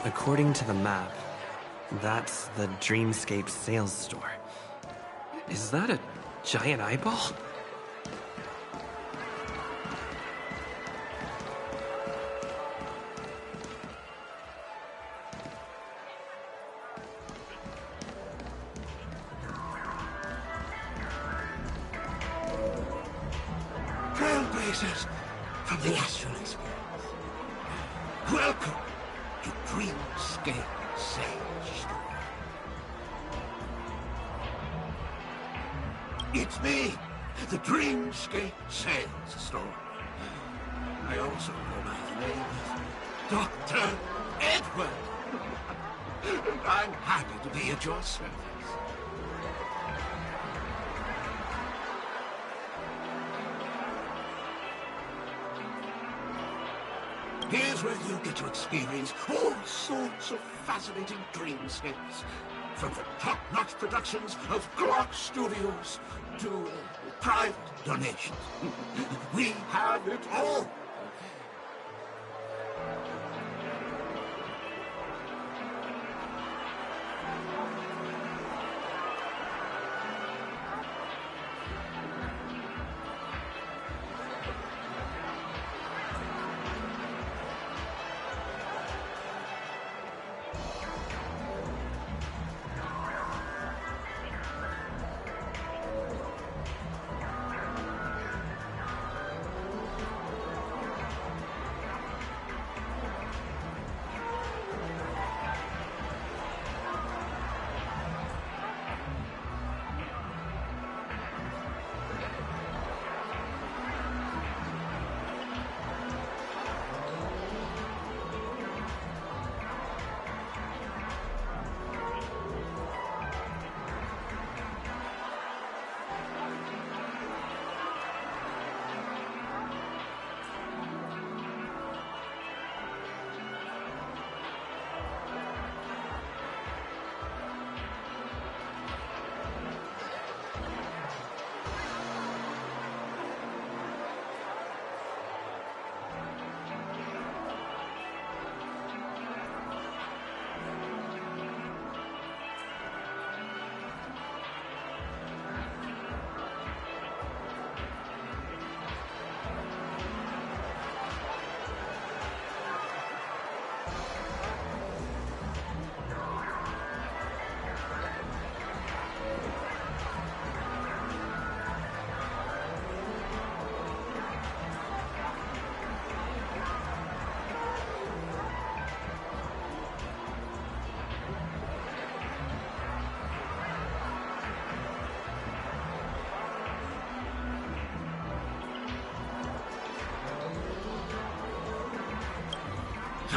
According to the map, that's the Dreamscape sales store. Is that a giant eyeball? Trailblazers from the astral experience. Welcome to Dreamscape Sales Store. It's me, the Dreamscape Sales Store. I also go by the name of Dr. Edward. And I'm happy to be at your service. Here's where you get to experience all sorts of fascinating dreamscapes. From the top-notch productions of Glock Studios to private donations. We have it all.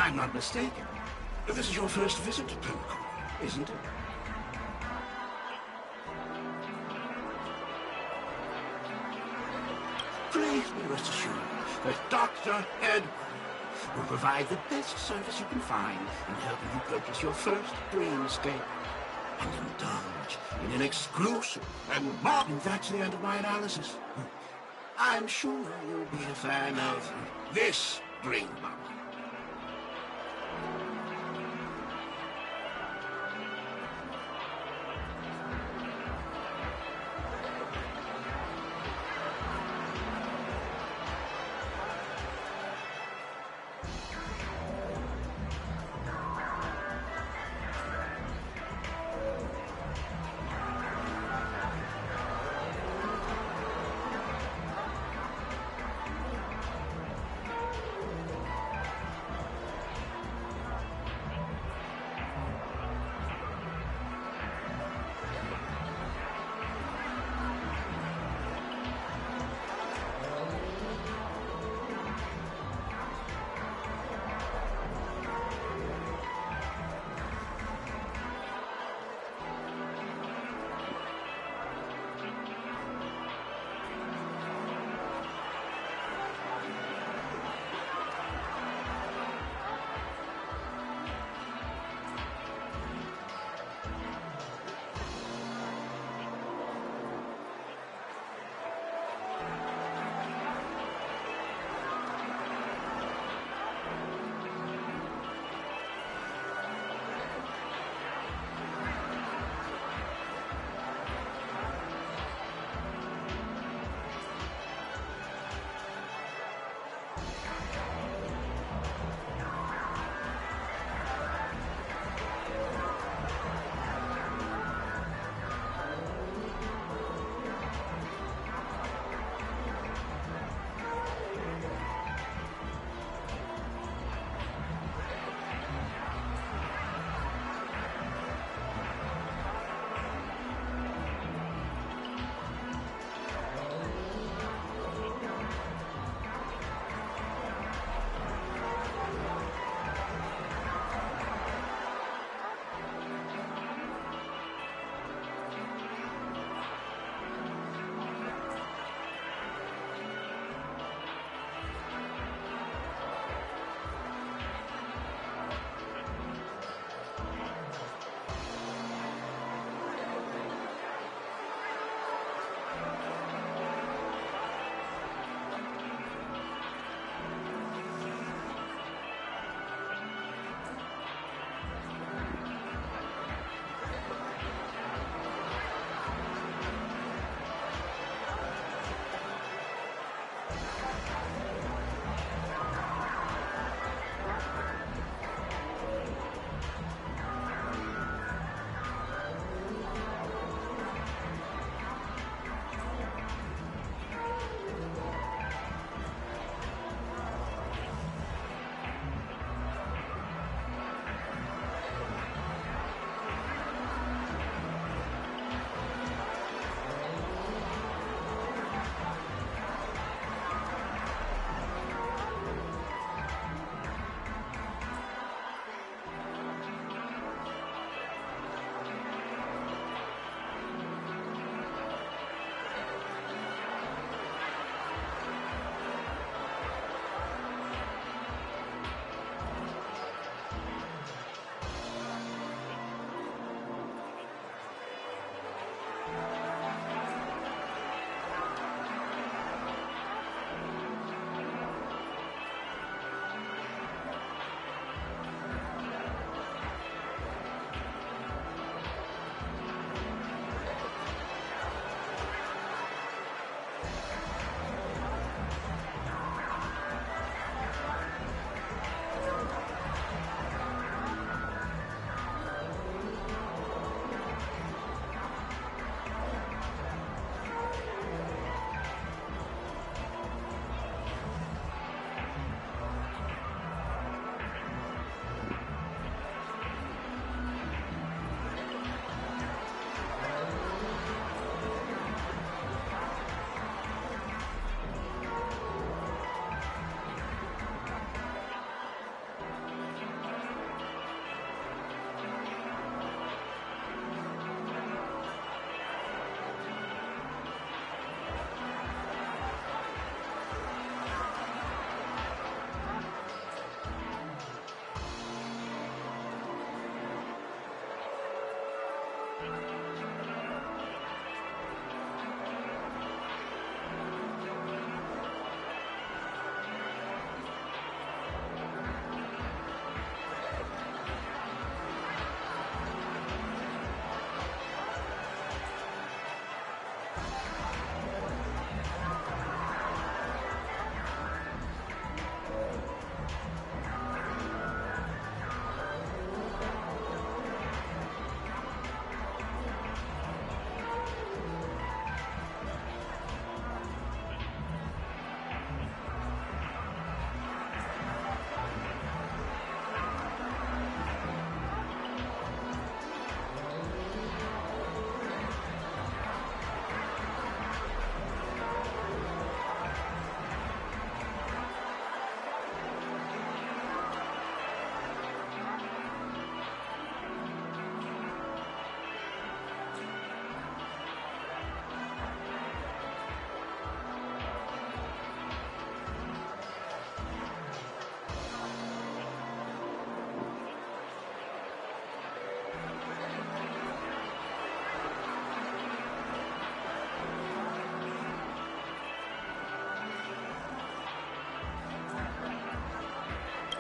I'm not mistaken. This is your first visit to Honkai, isn't it? Please be rest assured that Dr. Ed will provide the best service you can find in helping you purchase your first dreamscape and indulge in an exclusive and modern. That's the end of my analysis. I'm sure you'll be a fan of this dream bubble.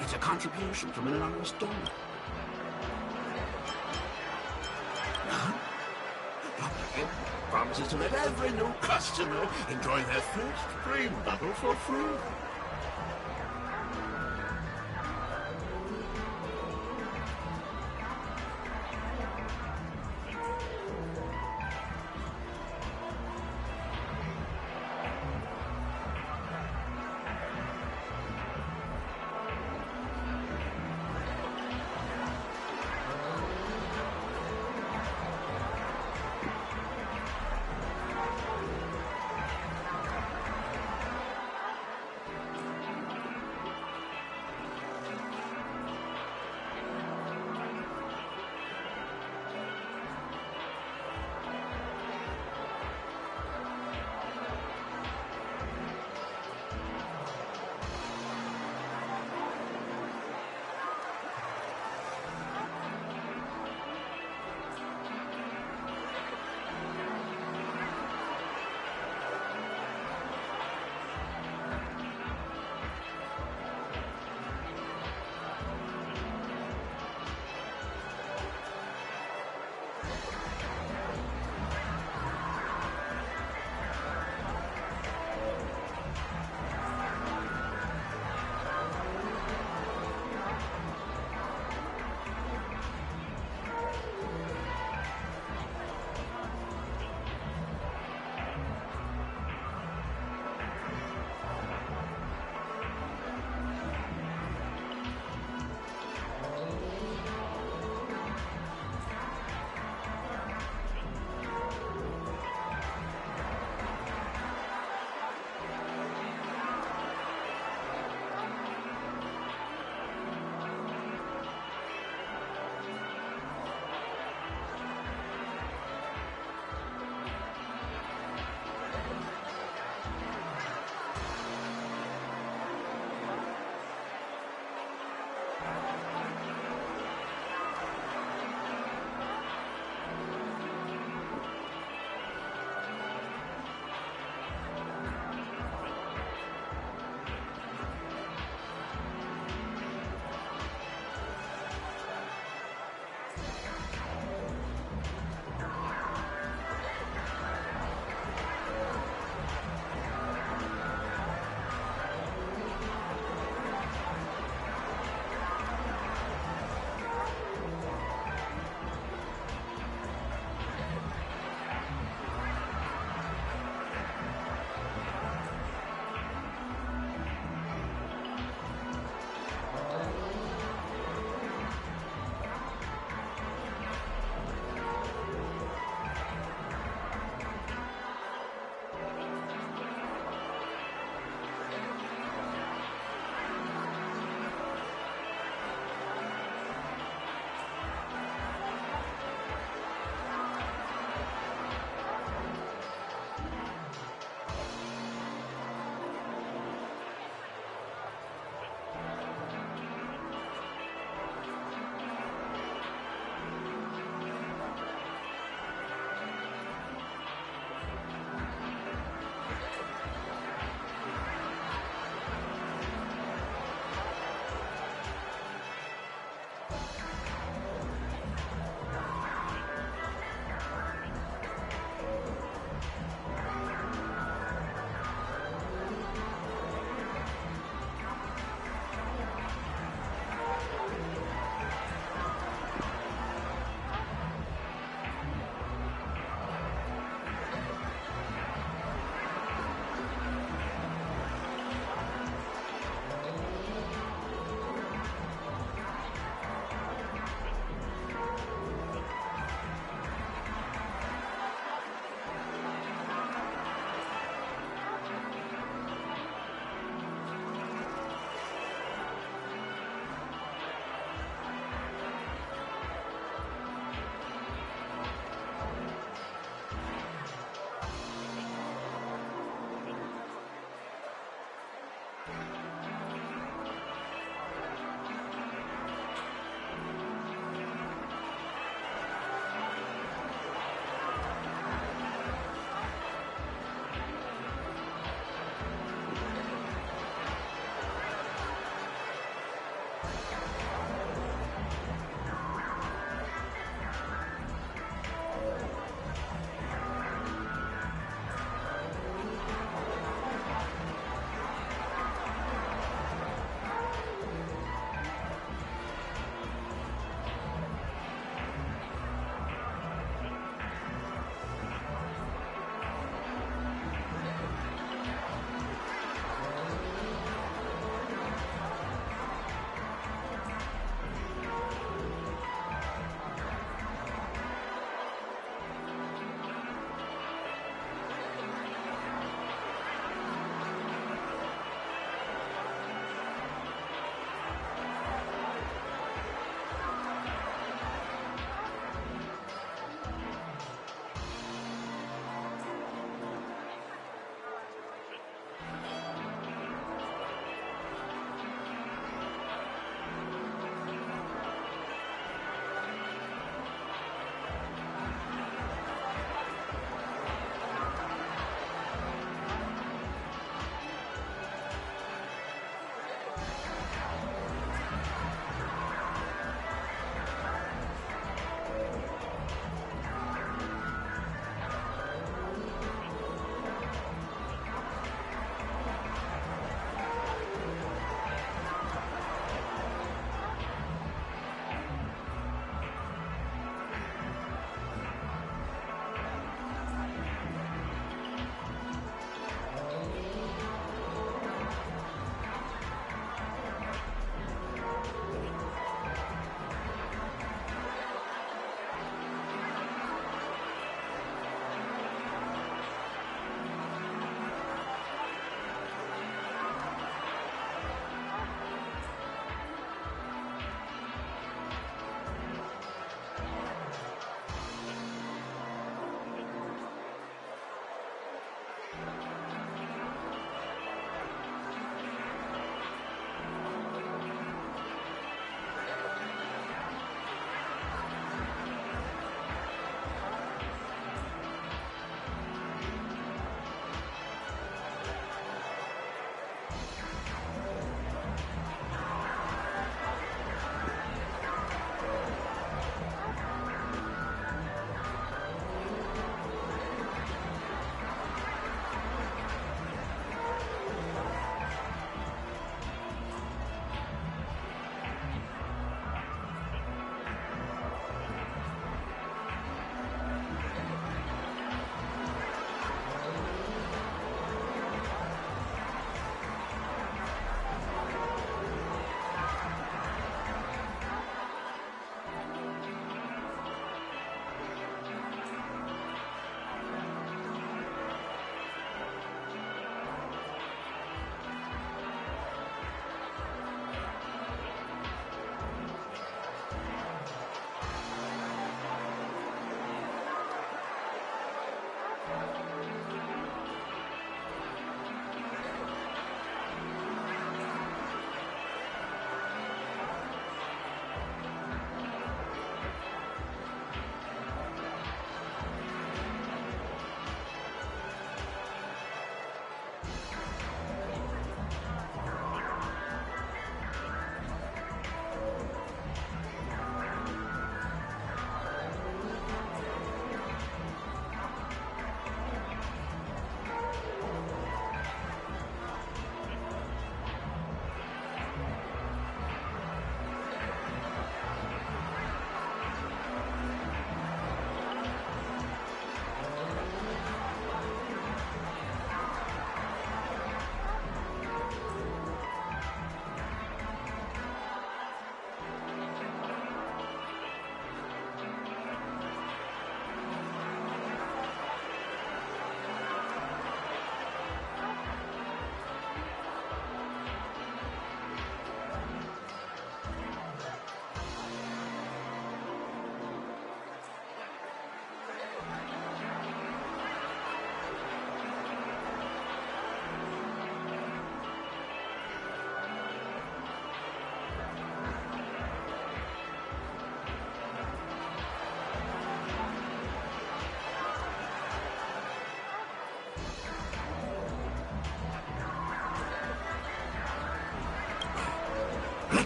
It's a contribution from an anonymous donor. It promises to let every new customer enjoy their first free bottle for free.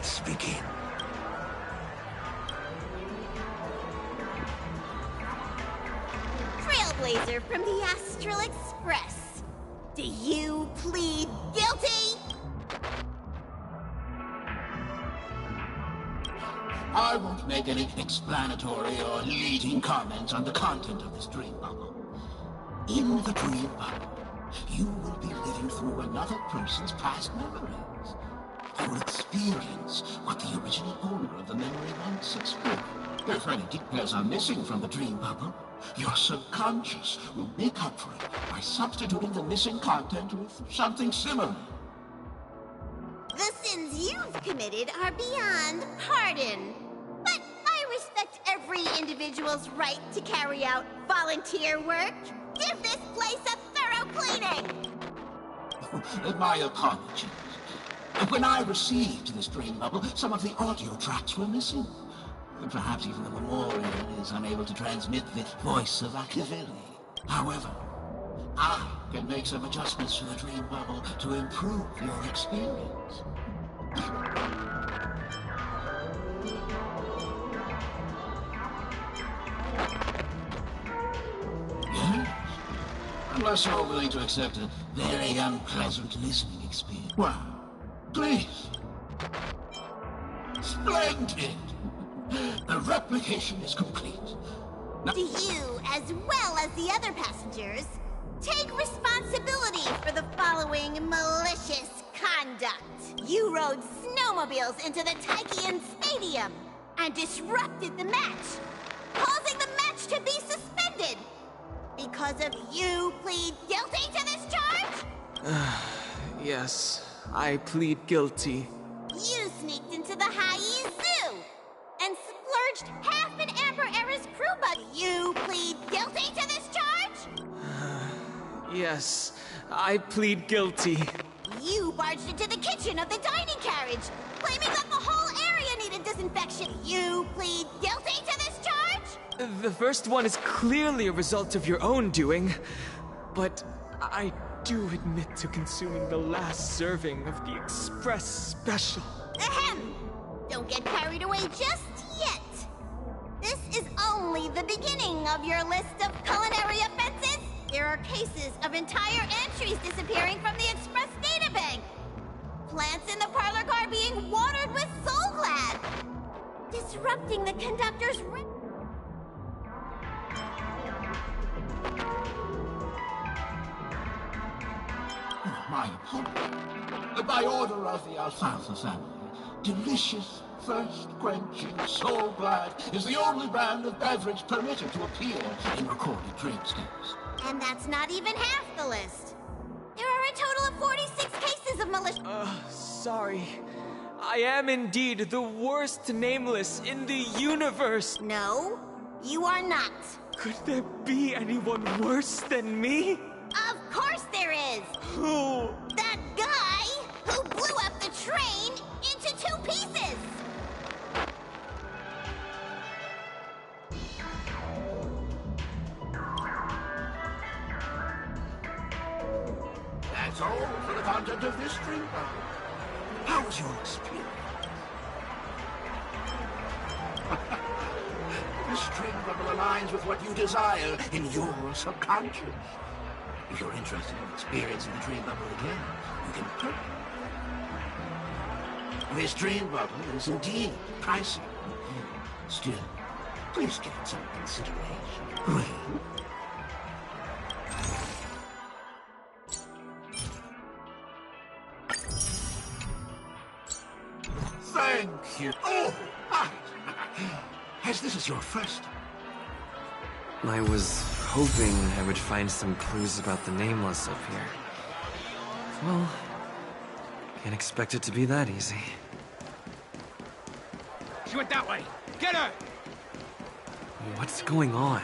Let's begin. Trailblazer from the Astral Express. Do you plead guilty? I won't make any explanatory or leading comments on the content of this dream bubble. In the dream bubble, you will be living through another person's past memories. You will experience what the original owner of the memory once experienced. If any details are missing from the dream bubble, your subconscious will make up for it by substituting the missing content with something similar. The sins you've committed are beyond pardon. But I respect every individual's right to carry out volunteer work. Give this place a thorough cleaning! My apologies. When I received this dream bubble, some of the audio tracks were missing. Perhaps even the memorial is unable to transmit the voice of Akavili. However, I can make some adjustments to the dream bubble to improve your experience. Yes? Unless you're willing to accept a very unpleasant listening experience. Well, please. Splendid! The replication is complete. Now, Do you, as well as the other passengers, take responsibility for the following malicious conduct? You rode snowmobiles into the Taikian Stadium and disrupted the match, causing the match to be suspended. Because of you plead guilty to this charge? Yes, I plead guilty. You sneaked into the Haie Zoo and splurged half an Amber Era's crew bug. You plead guilty to this charge? Yes, I plead guilty. You barged into the kitchen of the dining carriage, claiming that the whole area needed disinfection. You plead guilty to this charge? The first one is clearly a result of your own doing, but I do admit to consuming the last serving of the Express Special. Ahem! Don't get carried away just yet. This is only the beginning of your list of culinary offenses. There are cases of entire entries disappearing from the Express databank. Plants in the parlor car being watered with Soul Glad. Disrupting the conductor's my apologies. By order of the Alfalfa family, delicious, thirst-quenching Soul Glad is the only brand of beverage permitted to appear in recorded dreamscapes. And that's not even half the list. There are a total of 46 cases of malicious... Sorry. I am indeed the worst nameless in the universe. No, you are not. Could there be anyone worse than me? Of course there is! Who? That guy who blew up the train into 2 pieces! That's all for the content of this dream bubble. How was your experience? This dream bubble aligns with what you desire in your subconscious. If you're interested in experiencing the dream bubble again, you can turn. This dream bubble is indeed pricey. Still, please give it some consideration. Thank you. Oh, right. As this is your first. I was hoping I would find some clues about the Nameless up here. Well, can't expect it to be that easy. She went that way. Get her! What's going on?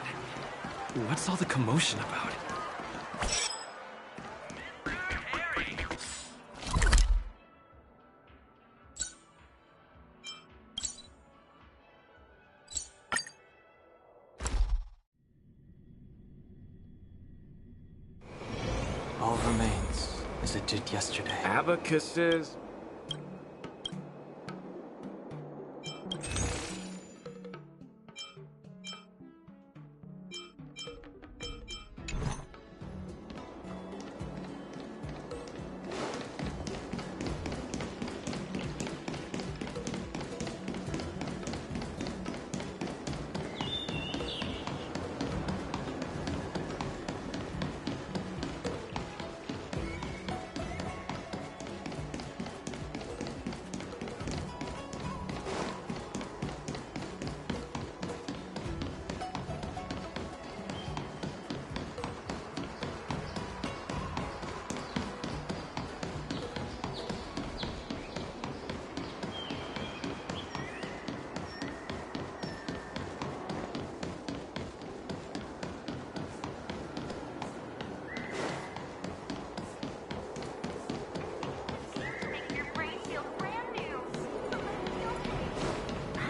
What's all the commotion about? All remains as it did yesterday. Abacuses.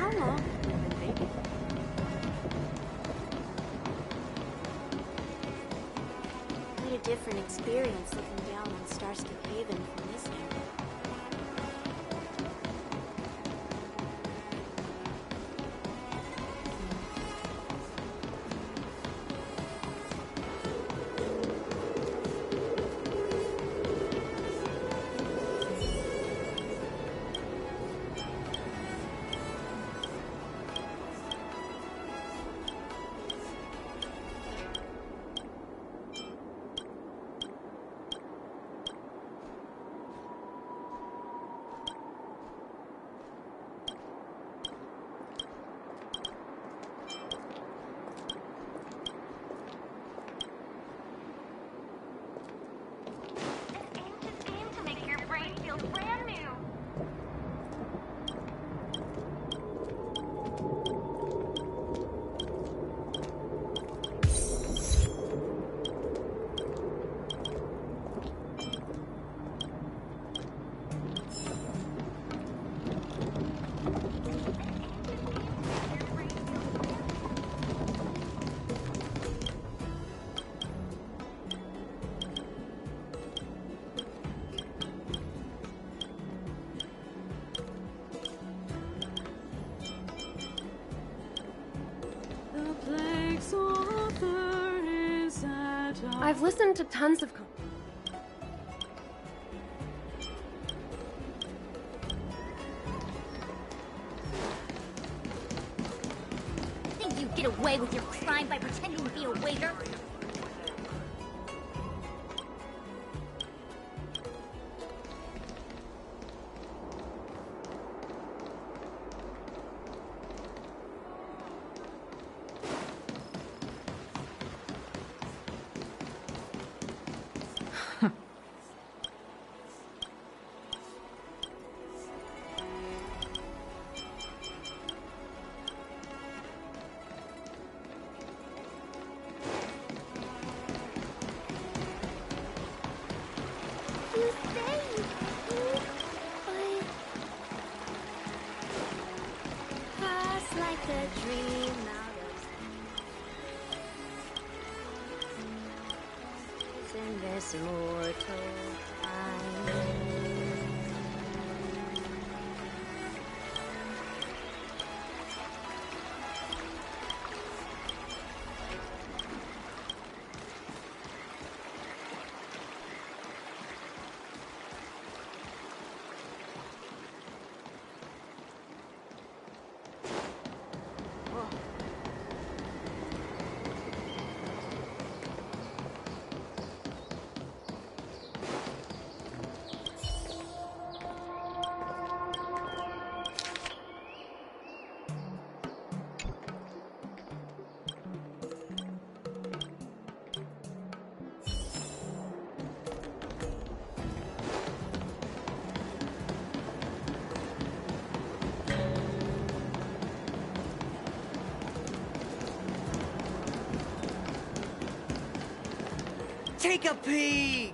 How long have you been waiting? Quite a different experience looking down on Starscape Haven from this angle. I've listened to tons of Think you get away with your crime by pretending to be a waiter? Take a peek!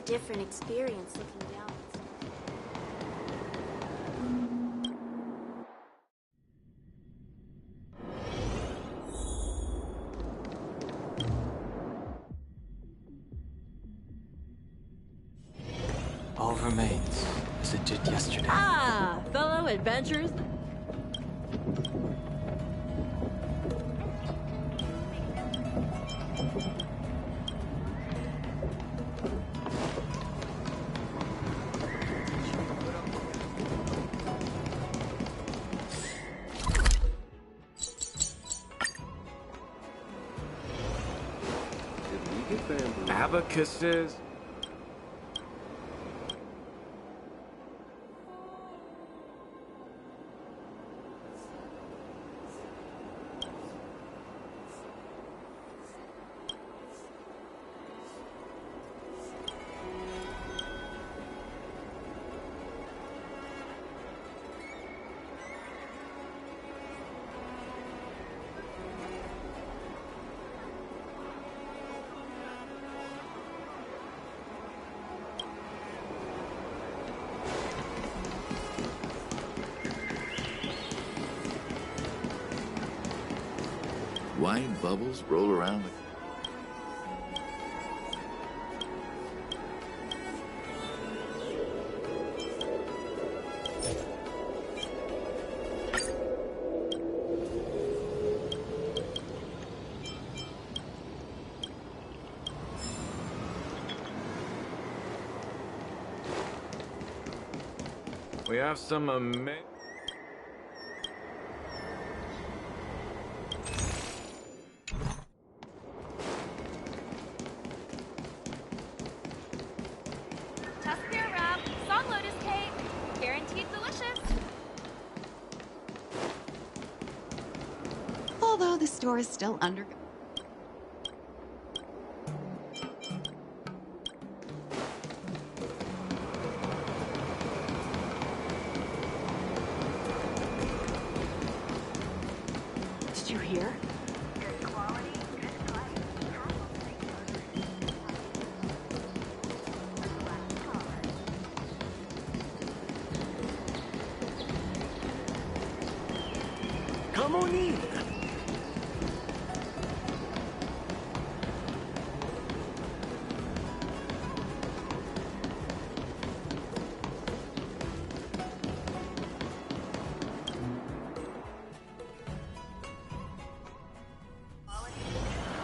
different experience looking down. All remains as it did yesterday. Ah, fellow adventurers. Abacuses. Wine bubbles roll around the... We have some Tusker wrap, song lotus cake, guaranteed delicious. Although the store is still under... Did you hear? Come on in.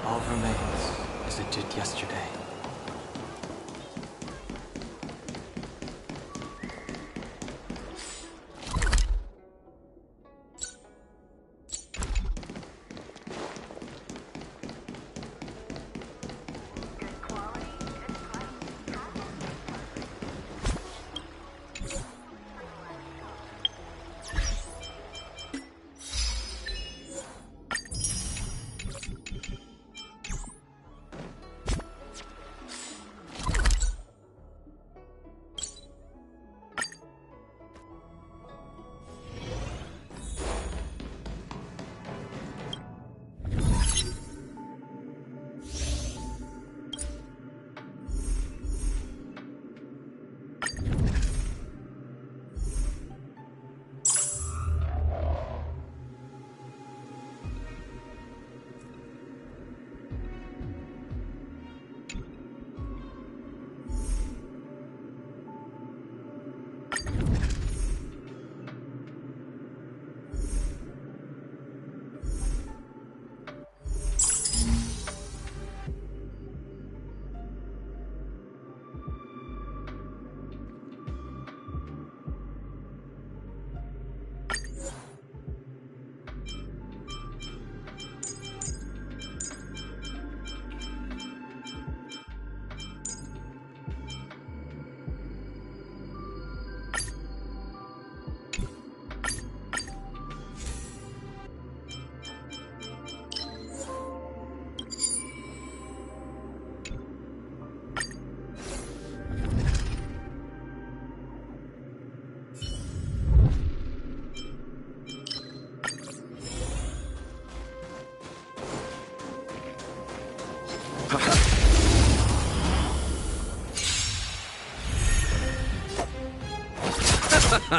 All remains as it did yesterday.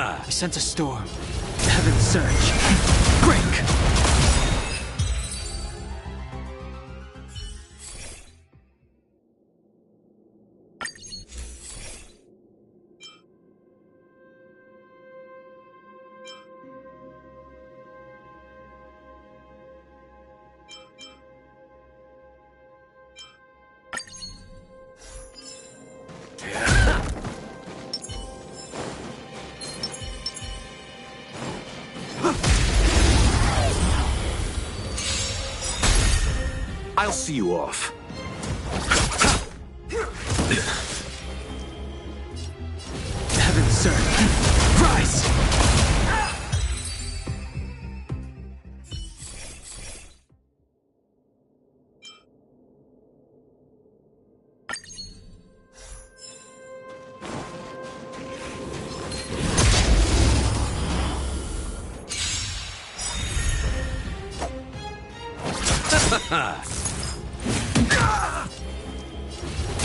I sense a storm. Heaven surge. Break! I'll see you off. Heaven surge. Rise!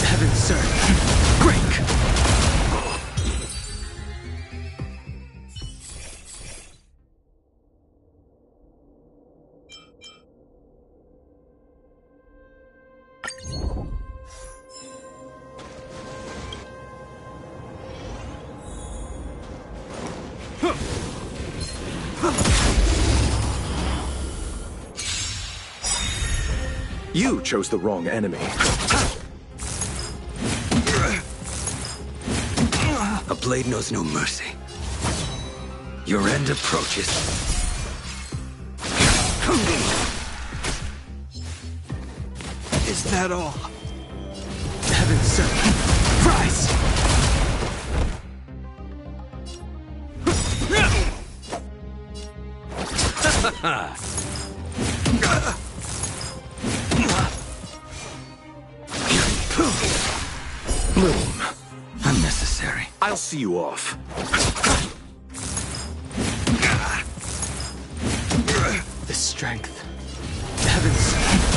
Heaven surge. Break! You chose the wrong enemy. A blade knows no mercy. Your end approaches. Is that all? Heaven surge. Rise! Bloom. Unnecessary. I'll see you off. The strength. Heavens.